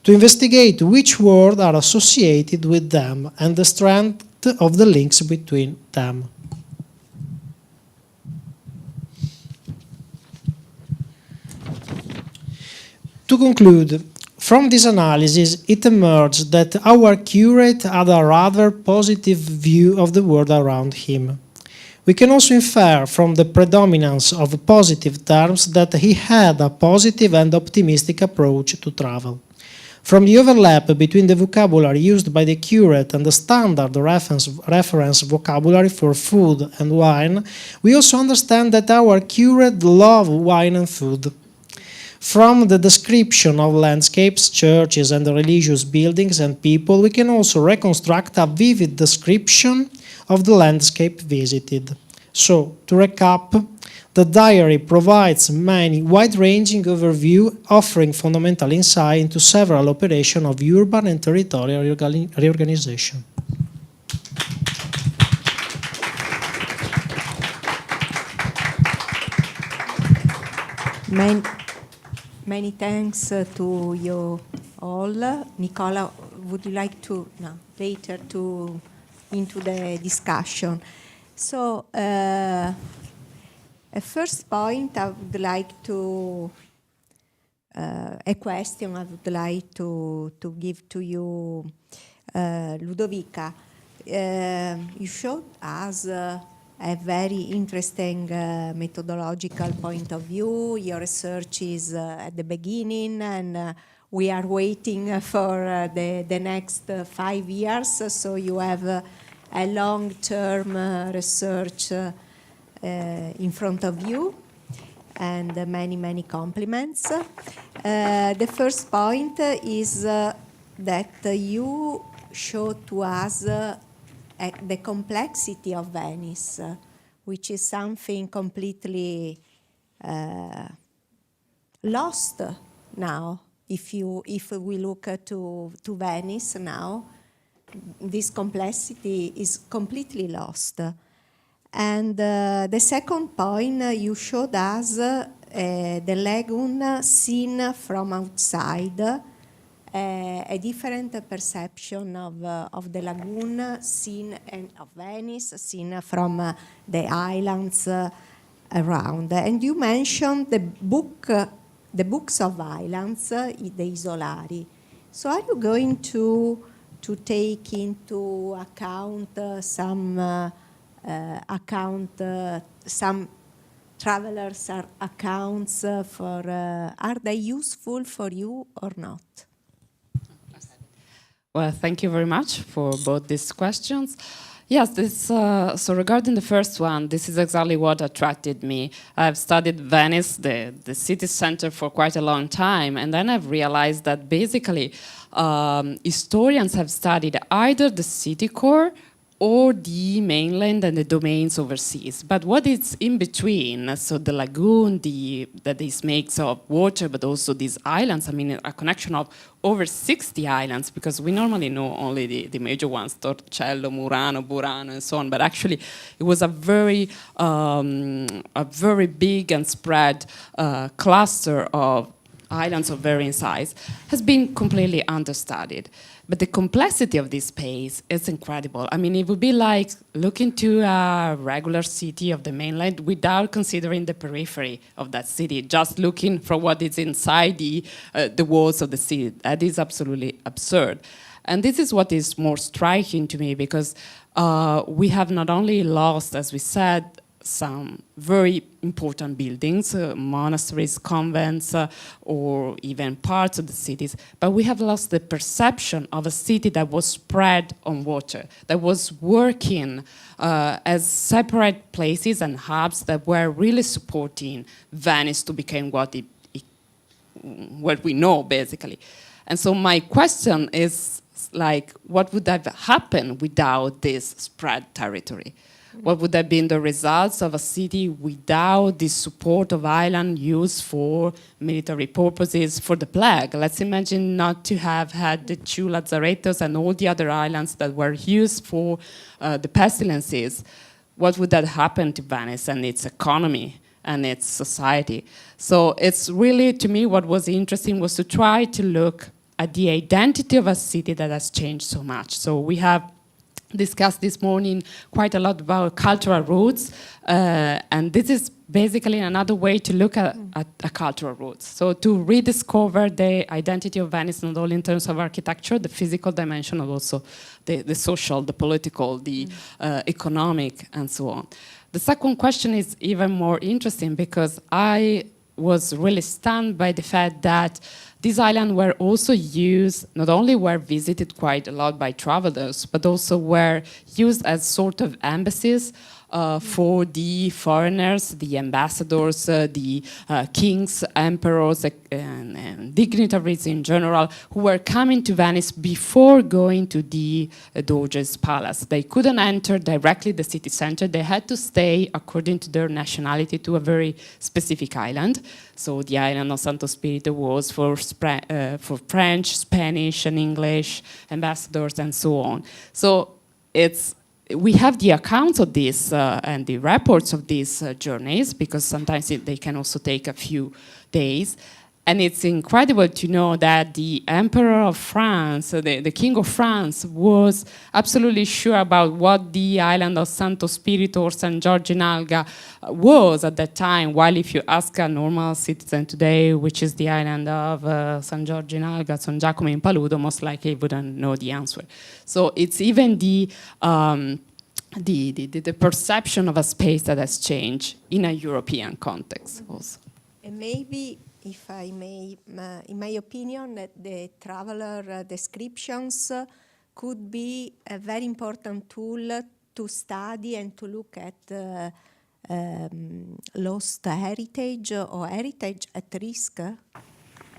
to investigate which words are associated with them and the strength of the links between them. To conclude, from this analysis, it emerged that our curate had a rather positive view of the world around him. We can also infer from the predominance of positive terms that he had a positive and optimistic approach to travel. From the overlap between the vocabulary used by the curate and the standard reference vocabulary for food and wine, we also understand that our curate loved wine and food. From the description of landscapes, churches and religious buildings and people, we can also reconstruct a vivid description of the landscape visited. So, to recap, the diary provides many wide-ranging overview, offering fundamental insight into several operations of urban and territorial reorganization. Many thanks to you all. Nicola, would you like to later to into the discussion? So, a first point I would like to a question I would like to give to you, Ludovica. You showed us a very interesting methodological point of view. Your research is at the beginning, and we are waiting for the next 5 years. So you have a long-term research in front of you, and many compliments. The first point is that you showed to us the complexity of Venice, which is something completely lost now. If we look to Venice now, this complexity is completely lost. And the second point, you showed us the lagoon seen from outside, a different perception of the lagoon seen and of Venice seen from the islands around. And you mentioned the books of islands, the Isolari. So are you going to take into account some travelers' accounts are they useful for you or not? Well, thank you very much for both these questions. Yes, so regarding the first one, this is exactly what attracted me. I've studied Venice, the city center, for quite a long time, and then I've realized that basically historians have studied either the city core or the mainland and the domains overseas. But what is in between, so the lagoon, that is makes of water, but also these islands, I mean, a connection of over 60 islands, because we normally know only the major ones, Torcello, Murano, Burano, and so on, but actually it was a very big and spread cluster of islands of varying size, has been completely understudied. But the complexity of this space is incredible. I mean, it would be like looking to a regular city of the mainland without considering the periphery of that city, just looking for what is inside the walls of the city. That is absolutely absurd. And this is what is more striking to me, because we have not only lost, as we said, some very important buildings, monasteries, convents, or even parts of the cities, but we have lost the perception of a city that was spread on water, that was working as separate places and hubs that were really supporting Venice to become what we know, basically. And so my question is, like, what would have happened without this spread territory? What would have been the results of a city without the support of island used for military purposes, for the plague? Let's imagine not to have had the 2 lazzarettos and all the other islands that were used for the pestilences. What would have happened to Venice and its economy and its society? So it's really, to me, what was interesting was to try to look at the identity of a city that has changed so much. So we have discussed this morning quite a lot about cultural roots, and this is basically another way to look at cultural roots. So to rediscover the identity of Venice, not only in terms of architecture, the physical dimension, but also the social, the political, the economic, and so on. The second question is even more interesting, because I was really stunned by the fact that these islands were also used, not only were visited quite a lot by travelers, but also were used as sort of embassies for the foreigners, the ambassadors, the kings, emperors, and dignitaries in general who were coming to Venice before going to the Doge's palace. They couldn't enter directly the city center. They had to stay, according to their nationality, to a very specific island. So the island of Santo Spirito was for French, Spanish, and English ambassadors, and so on. So we have the accounts of this and the reports of these journeys, because sometimes they can also take a few days. And it's incredible to know that the Emperor of France, the King of France, was absolutely sure about what the island of Santo Spirito or San Giorgio in Alga was at that time, while if you ask a normal citizen today, which is the island of San Giorgio in Alga, San Giacomo in Paludo, most likely wouldn't know the answer. So it's even the perception of a space that has changed in a European context also. And maybe, if I may, in my opinion, that the traveler descriptions could be a very important tool to study and to look at lost heritage or heritage at risk.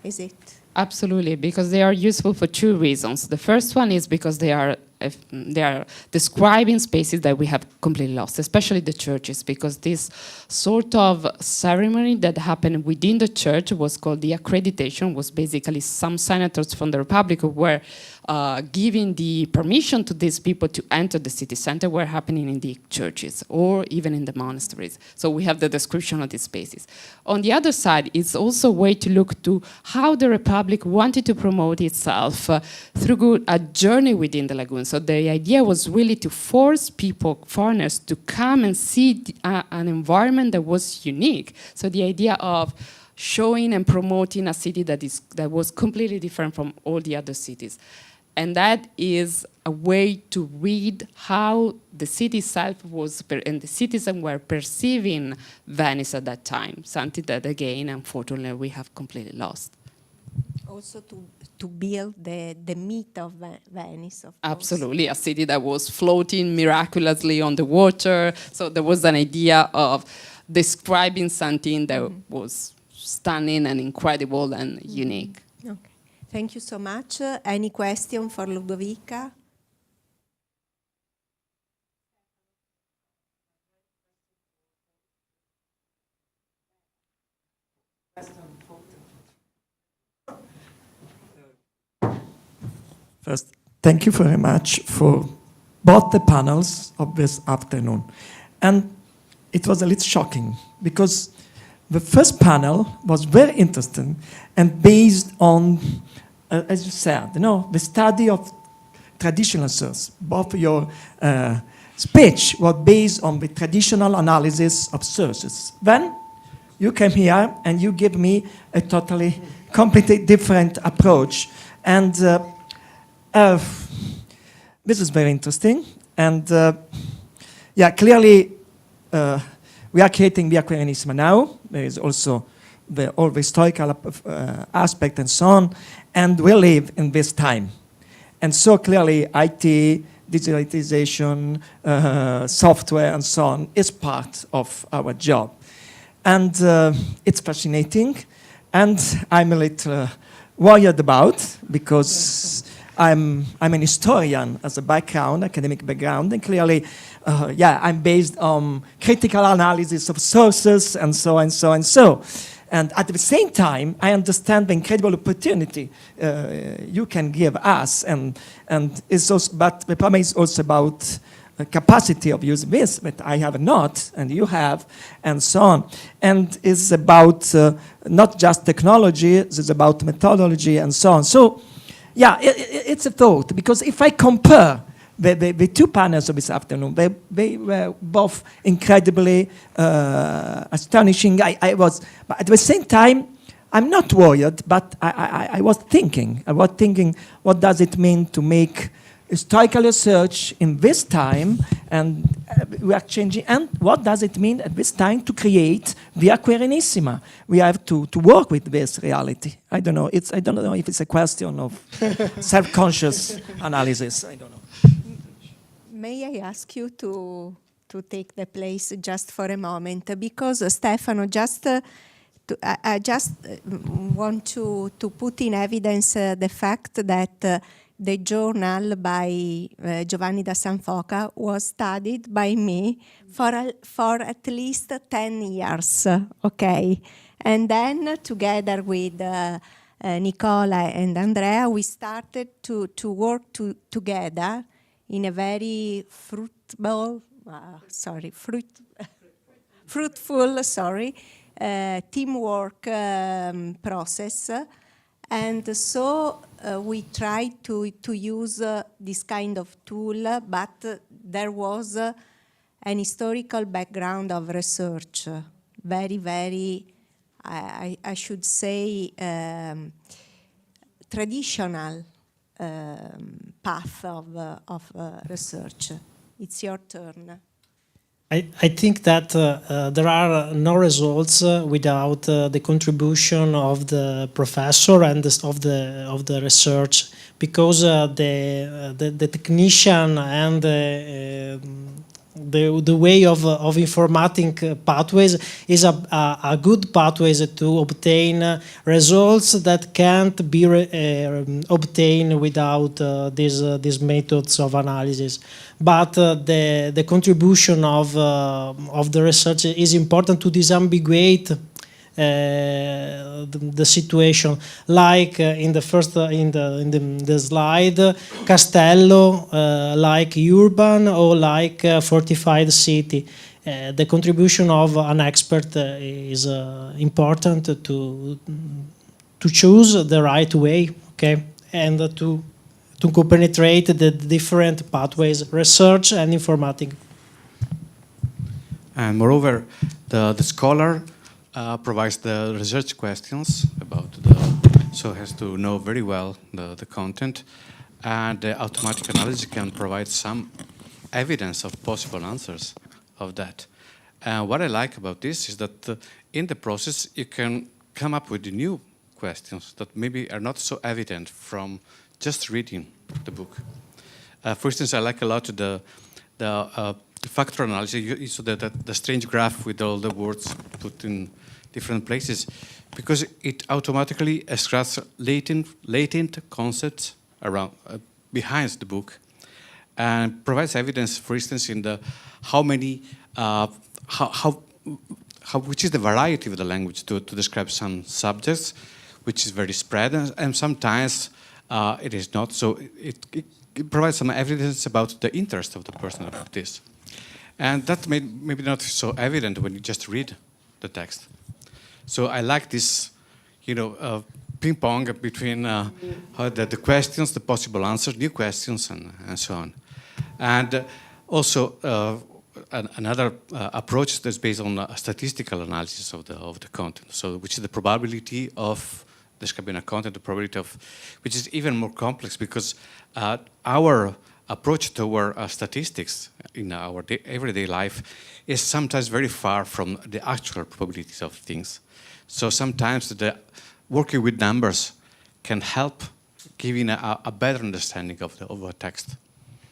Is it? Absolutely, because they are useful for two reasons. The first one is because they are describing spaces that we have completely lost, especially the churches, because this sort of ceremony that happened within the church was called the accreditation, was basically some senators from the Republic who were giving the permission to these people to enter the city center, were happening in the churches or even in the monasteries. So we have the description of these spaces. On the other side, it's also a way to look to how the Republic wanted to promote itself through a journey within the lagoon. So the idea was really to force people, foreigners, to come and see an environment that was unique. So the idea of showing and promoting a city that was completely different from all the other cities. And that is a way to read how the city itself was, and the citizens were perceiving Venice at that time, something that, again, unfortunately, we have completely lost. Also to build the myth of Venice, of course. Absolutely, a city that was floating miraculously on the water. So there was an idea of describing something that was stunning and incredible and unique. Okay. Thank you so much. Any question for Ludovica? First, thank you very much for both the panels of this afternoon. And it was a little shocking because the first panel was very interesting and based on, as you said, the study of traditional source. Both your speech was based on the traditional analysis of sources. Then you came here and you gave me a totally, completely different approach. And this is very interesting. And yeah, clearly we are creating Via Querinissima now. There is also all the historical aspect and so on. And we live in this time. And so clearly IT, digitalization, software and so on is part of our job. And it's fascinating. And I'm a little worried about, because I'm an historian as a background, academic background, and clearly, yeah, I'm based on critical analysis of sources and so and so and so. And at the same time, I understand the incredible opportunity you can give us, and it's also, but the problem is also about the capacity of using this, but I have not, and you have, and so on. And it's about not just technology, it's about methodology and so on. So, yeah, it's a thought, because if I compare the two panels of this afternoon, they were both incredibly astonishing. But at the same time, I'm not worried, but I was thinking, what does it mean to make historical research in this time, and we are changing, and what does it mean at this time to create Via Querinissima? We have to work with this reality. I don't know if it's a question of self-conscious analysis. I don't know. May I ask you to to take the place just for a moment, because Stefano, I just want to put in evidence the fact that the journal by Giovanni da Sanfoca was studied by me for at least 10 years, okay? And then together with Nicola and Andrea, we started to work together in a very fruitful teamwork process. And so we tried to use this kind of tool, but there was an historical background of research, very, I should say, traditional path of research. It's your turn. I think that there are no results without the contribution of the professor and of the research, because the technician and the way of informatic pathways is a good pathways to obtain results that can't be obtained without these methods of analysis. But the contribution of the research is important to disambiguate the situation, like in the first in the slide, castello, like urban or like fortified city. The contribution of an expert is important to choose the right way, okay, and to penetrate the different pathways, research and informatic. And moreover, the scholar provides the research questions about so has to know very well the content, and the automatic analysis can provide some evidence of possible answers of that. And what I like about this is that in the process you can come up with new questions that maybe are not so evident from just reading the book. For instance, I like a lot the factor analysis, so the strange graph with all the words put in different places, because it automatically extracts latent concepts around behind the book, and provides evidence, for instance, in the which is the variety of the language to describe some subjects, which is very spread, and sometimes it is not. So it provides some evidence about the interest of the person about this, and that may maybe not so evident when you just read the text. So I like this, ping pong between the questions, the possible answers, new questions, and so on. And also another approach that's based on a statistical analysis of the content. So which is the probability of describing a content, the probability of, which is even more complex, because our approach toward statistics in our everyday life is sometimes very far from the actual probabilities of things. So sometimes working with numbers can help giving a better understanding of a text.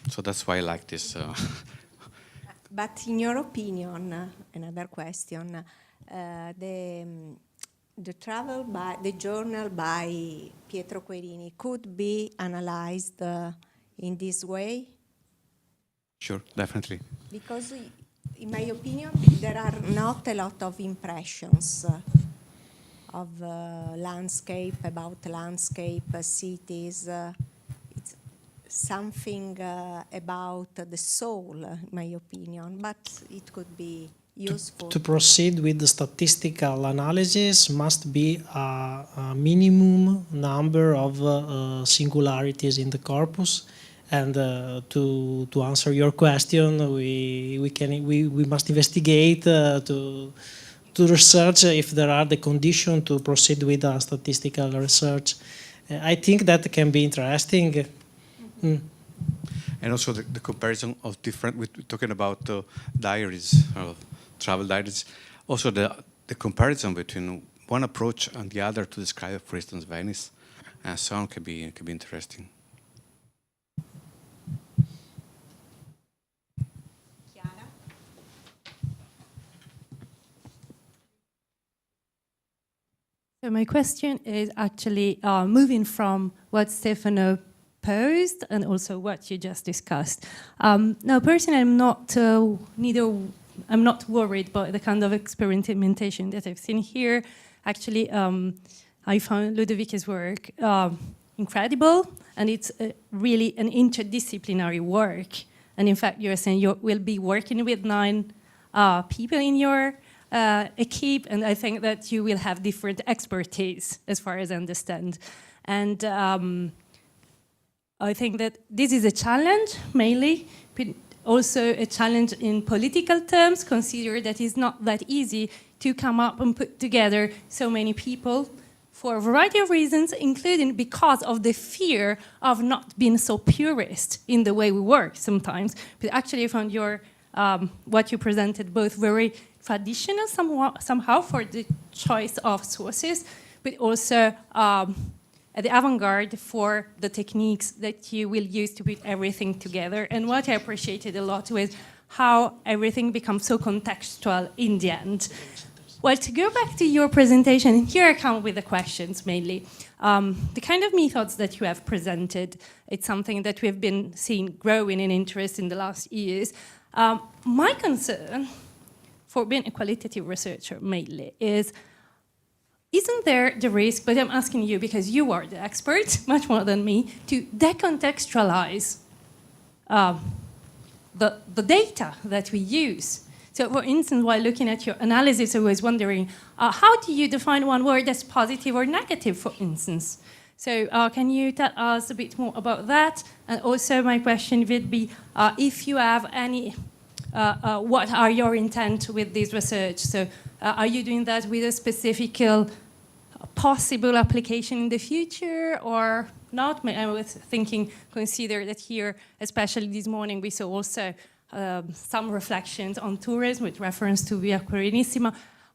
So that's why I like this. But in your opinion, another question, the journal by Pietro Querini could be analyzed in this way? Sure, definitely. Because in my opinion, there are not a lot of impressions of landscape, cities. It's something about the soul, in my opinion, but it could be useful. To proceed with the statistical analysis must be a minimum number of singularities in the corpus. And to answer your question, we must investigate to research if there are the conditions to proceed with a statistical research. I think that can be interesting. And also the comparison of different, we're talking about diaries, travel diaries. Also the comparison between one approach and the other to describe, for instance, Venice and so on, can be interesting. So my question is actually moving from what Stefano posed and also what you just discussed. Now, personally, I'm not worried about the kind of experimentation that I've seen here. Actually, I found Ludovica's work incredible, and it's really an interdisciplinary work. And in fact, you're saying you will be working with 9 people in your equipe, and I think that you will have different expertise, as far as I understand. And I think that this is a challenge, mainly, but also a challenge in political terms, consider that it's not that easy to come up and put together so many people for a variety of reasons, including because of the fear of not being so purist in the way we work sometimes. But actually I found your, what you presented both very traditional somehow for the choice of sources, but also at the avant-garde for the techniques that you will use to put everything together. And what I appreciated a lot was how everything becomes so contextual in the end. Well, to go back to your presentation, and here I come with the questions mainly. The kind of methods that you have presented, it's something that we have been seeing growing in interest in the last years. My concern for being a qualitative researcher mainly is, isn't there the risk, but I'm asking you because you are the expert, much more than me, to decontextualize the data that we use? So for instance, while looking at your analysis, I was wondering, how do you define one word that's positive or negative, for instance? So can you tell us a bit more about that? And also my question would be, if you have any, what are your intent with this research? So are you doing that with a specific possible application in the future or not? I was thinking, consider that here, especially this morning, we saw also some reflections on tourism with reference to Via Querinissima.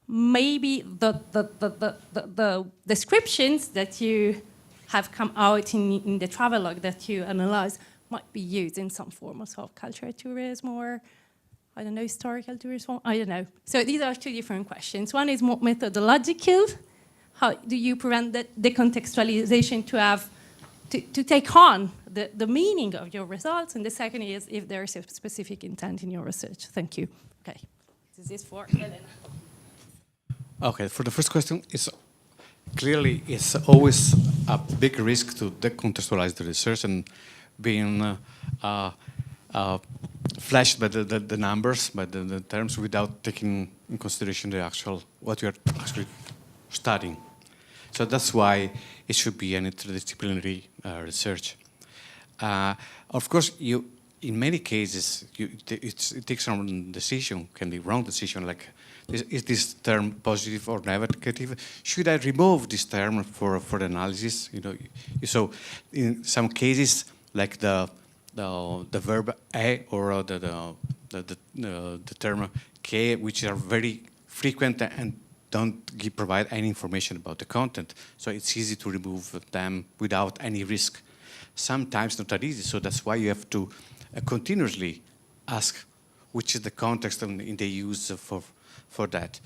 Maybe the descriptions that you have come out in the travelogue that you analyze might be used in some form of cultural tourism or, I don't know, historical tourism, I don't know. So these are 2 different questions. One is more methodological. How do you prevent that decontextualization to take on the meaning of your results? And the second is if there is a specific intent in your research. Thank you. Okay. This is for Elena. Okay, for the first question, it's always a big risk to decontextualize the research and being flashed by the numbers, by the terms, without taking in consideration the actual, what you are actually studying. So that's why it should be an interdisciplinary research. Of course, in many cases, it takes some decision, can be wrong decision, like, is this term positive or negative? Should I remove this term for the analysis? You know, so in some cases, like the verb a or the term che, which are very frequent and don't provide any information about the content, so it's easy to remove them without any risk. Sometimes not that easy, so that's why you have to continuously ask which is the context in the use for that.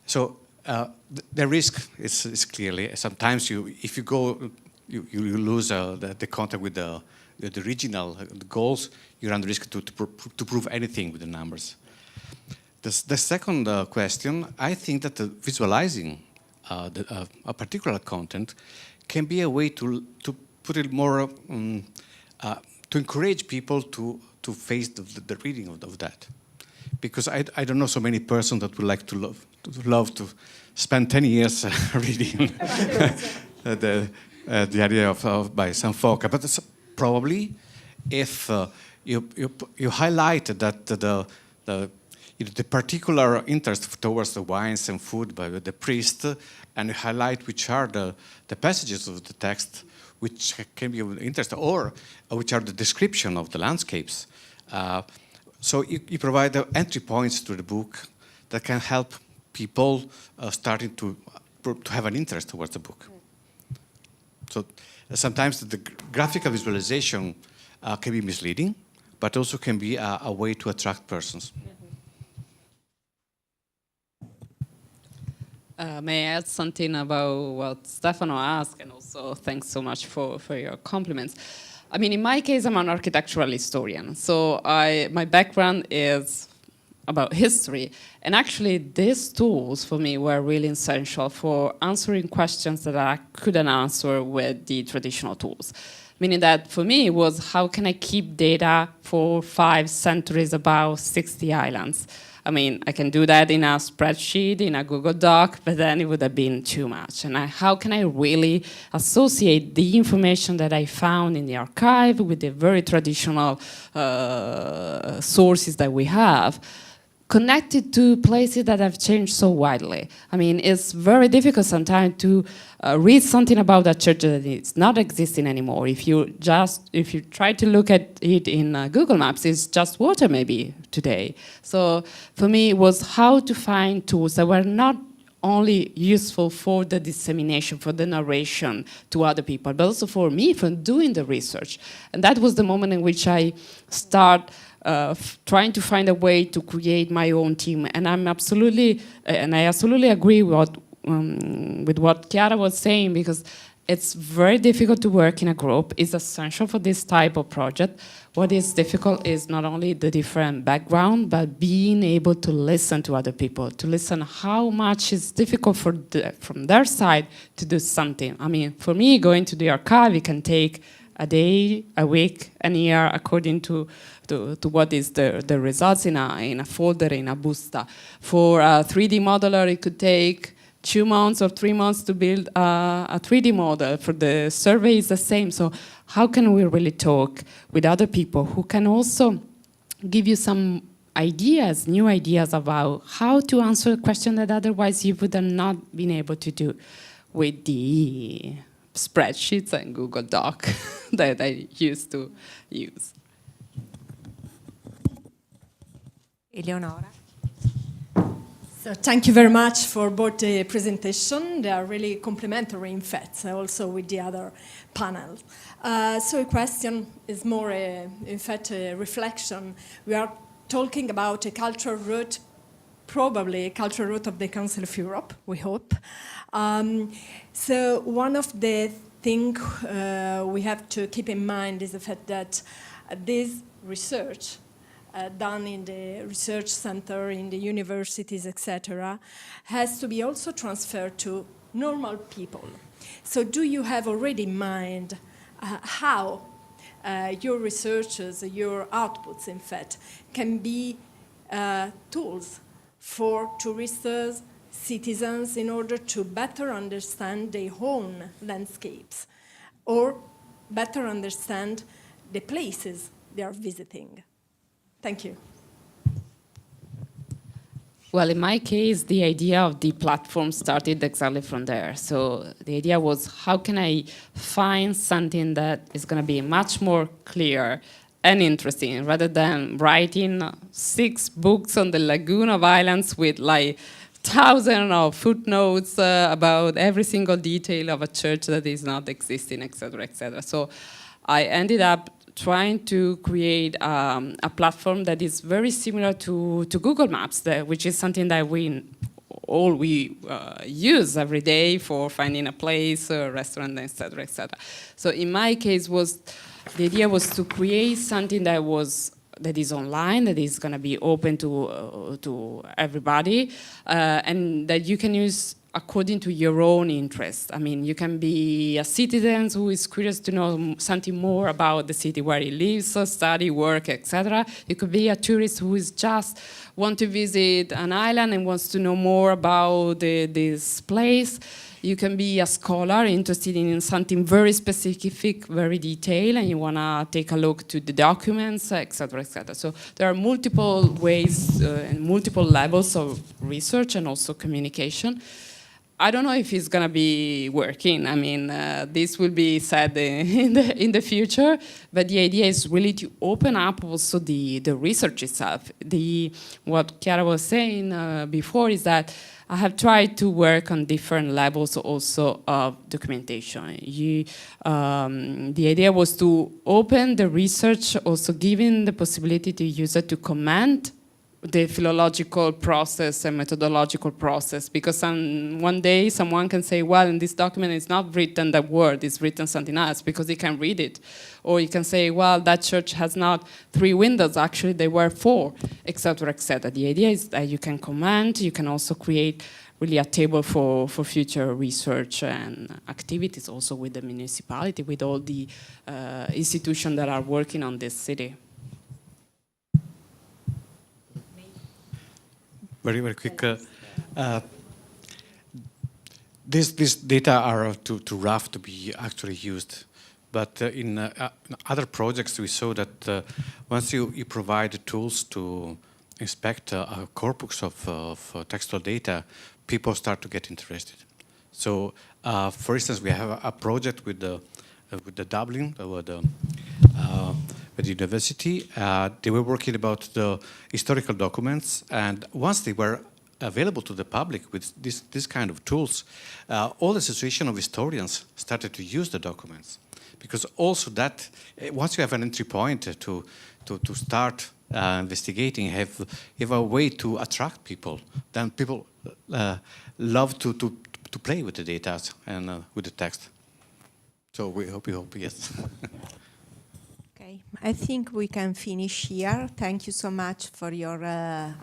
So the risk is clearly, sometimes if you go, you lose the contact with the original goals, you're under risk to prove anything with the numbers. The second question, I think that visualizing a particular content can be a way to put it more, to encourage people to face the reading of that. Because I don't know so many persons that would like to love to spend 10 years reading the idea of by some folk. But it's probably if you highlight that the particular interest towards the wines and food by the priest, and highlight which are the passages of the text which can be of interest, or which are the description of the landscapes. So you provide the entry points to the book that can help people starting to have an interest towards the book. So sometimes the graphical visualization can be misleading, but also can be a way to attract persons. May I add something about what Stefano asked, and also thanks so much for your compliments. I mean, in my case, I'm an architectural historian, so my background is about history, and actually these tools for me were really essential for answering questions that I couldn't answer with the traditional tools. Meaning that for me it was, how can I keep data for 5 centuries about 60 islands? I mean, I can do that in a spreadsheet, in a Google Doc, but then it would have been too much. And how can I really associate the information that I found in the archive with the very traditional sources that we have, connected to places that have changed so widely? I mean, it's very difficult sometimes to read something about a church that is not existing anymore. If you try to look at it in Google Maps, it's just water maybe today. So for me, it was how to find tools that were not only useful for the dissemination, for the narration to other people, but also for me, for doing the research. And that was the moment in which I start trying to find a way to create my own team. And I absolutely agree with what Chiara was saying, because it's very difficult to work in a group. It's essential for this type of project. What is difficult is not only the different background, but being able to listen to other people, to listen how much it's difficult from their side to do something. I mean, for me, going to the archive, it can take a day, a week, a year, according to what is the results in a folder, in a busta. For a 3D modeler, it could take 2 months or 3 months to build a 3D model. For the survey, it's the same. So how can we really talk with other people who can also give you some ideas, new ideas about how to answer a question that otherwise you would have not been able to do with the spreadsheets and Google Doc that I used to use. Eleonora. So thank you very much for both the presentation. They are really complementary, in fact, also with the other panels. So a question is more, in fact, a reflection. We are talking about a cultural root, probably a cultural root of the Council of Europe, we hope. So one of the things we have to keep in mind is the fact that this research done in the research center, in the universities, etc., has to be also transferred to normal people. So do you have already in mind how your researches, your outputs, in fact, can be tools for tourists, citizens, in order to better understand their own landscapes or better understand the places they are visiting? Thank you. Well, in my case, the idea of the platform started exactly from there. So the idea was, how can I find something that is going to be much more clear and interesting, rather than writing 6 books on the lagoon of islands with like thousands of footnotes about every single detail of a church that is not existing, etc., etc. So I ended up trying to create a platform that is very similar to Google Maps, which is something that we use every day for finding a place, a restaurant, etc., etc. So in my case, the idea was to create something that is online, that is going to be open to everybody, and that you can use according to your own interest. I mean, you can be a citizen who is curious to know something more about the city where he lives, study, work, etc. You could be a tourist who is just want to visit an island and wants to know more about this place. You can be a scholar interested in something very specific, very detailed, and you want to take a look to the documents, etc., etc. So there are multiple ways and multiple levels of research and also communication. I don't know if it's going to be working. I mean, this will be said in the future, but the idea is really to open up also the research itself. What Chiara was saying before is that I have tried to work on different levels also of documentation. The idea was to open the research, also giving the possibility to user to comment the philological process and methodological process, because one day someone can say, well, in this document it's not written that word, it's written something else, because he can read it. Or you can say, well, that church has not 3 windows, actually there were 4, etc., etc. The idea is that you can comment, you can also create really a table for future research and activities also with the municipality, with all the institutions that are working on this city. Very, very quick. These data are too rough to be actually used. But in other projects, we saw that once you provide tools to inspect a corpus of textual data, people start to get interested. So, for instance, we have a project with the Dublin, with the university. They were working about the historical documents, and once they were available to the public with this kind of tools, all the association of historians started to use the documents, because also that once you have an entry point to start investigating, have a way to attract people. Then people love to play with the data and with the text. So we hope yes. Okay, I think we can finish here. Thank you so much for your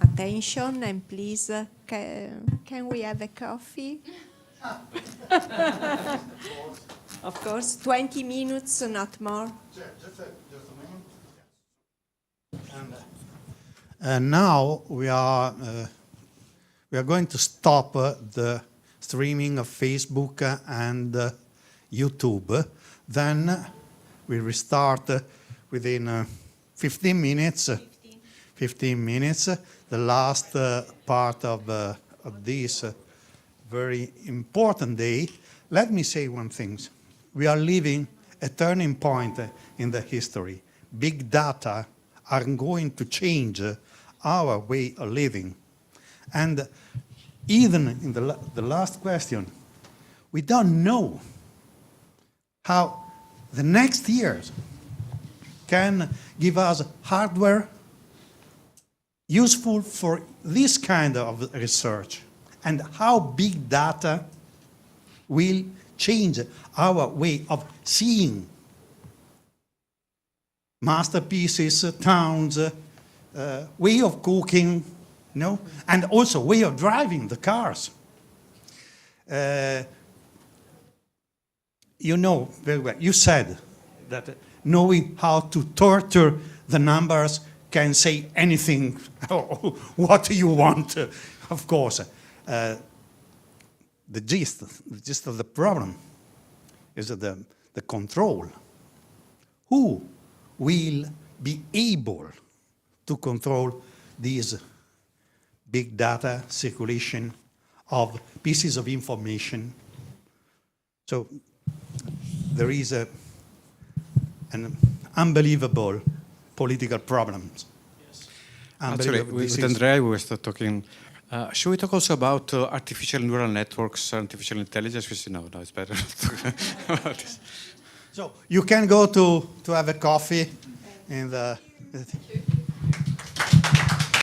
attention, and please, can we have a coffee? Of course, 20 minutes, not more. Just a moment. And now we are going to stop the streaming of Facebook and YouTube. Then we restart within 15 minutes. 15 minutes. The last part of this very important day. Let me say one thing. We are living a turning point in the history. Big data are going to change our way of living. And even in the last question, we don't know how the next years can give us hardware useful for this kind of research, and how big data will change our way of seeing masterpieces, towns, way of cooking, and also way of driving the cars. You know very well, you said that knowing how to torture the numbers can say anything, what you want, of course. The gist of the problem is the control. Who will be able to control these big data circulation of pieces of information? So there is an unbelievable political problem. Yes. Actually, with Andrea, we were talking. Should we talk also about artificial neural networks, artificial intelligence? We said, no, it's better not to talk about this. So you can go to have a coffee in the...